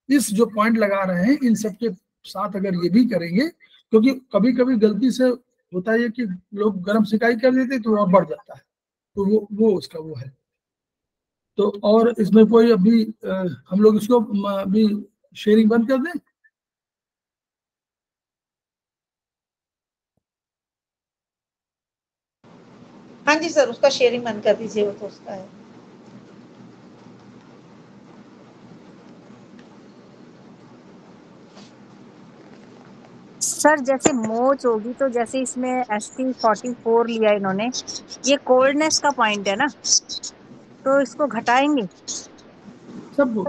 Speaker 1: इस जो पॉइंट लगा रहे हैं इन सब के साथ अगर ये भी करेंगे, क्योंकि कभी कभी गलती से होता है कि लोग गर्म सिकाई कर देते तो और बढ़ जाता है, तो वो उसका वो है। तो और इसमें कोई अभी हम लोग इसको अभी शेयरिंग बंद कर दें?
Speaker 2: हाँ जी सर, उसका शेयरिंग बंद कर दीजिए, वो तो उसका है।
Speaker 5: सर जैसे मोच होगी तो जैसे इसमें ST44 लिया इन्होंने, ये कोल्डनेस का पॉइंट है ना, तो इसको घटाएंगे?
Speaker 1: सब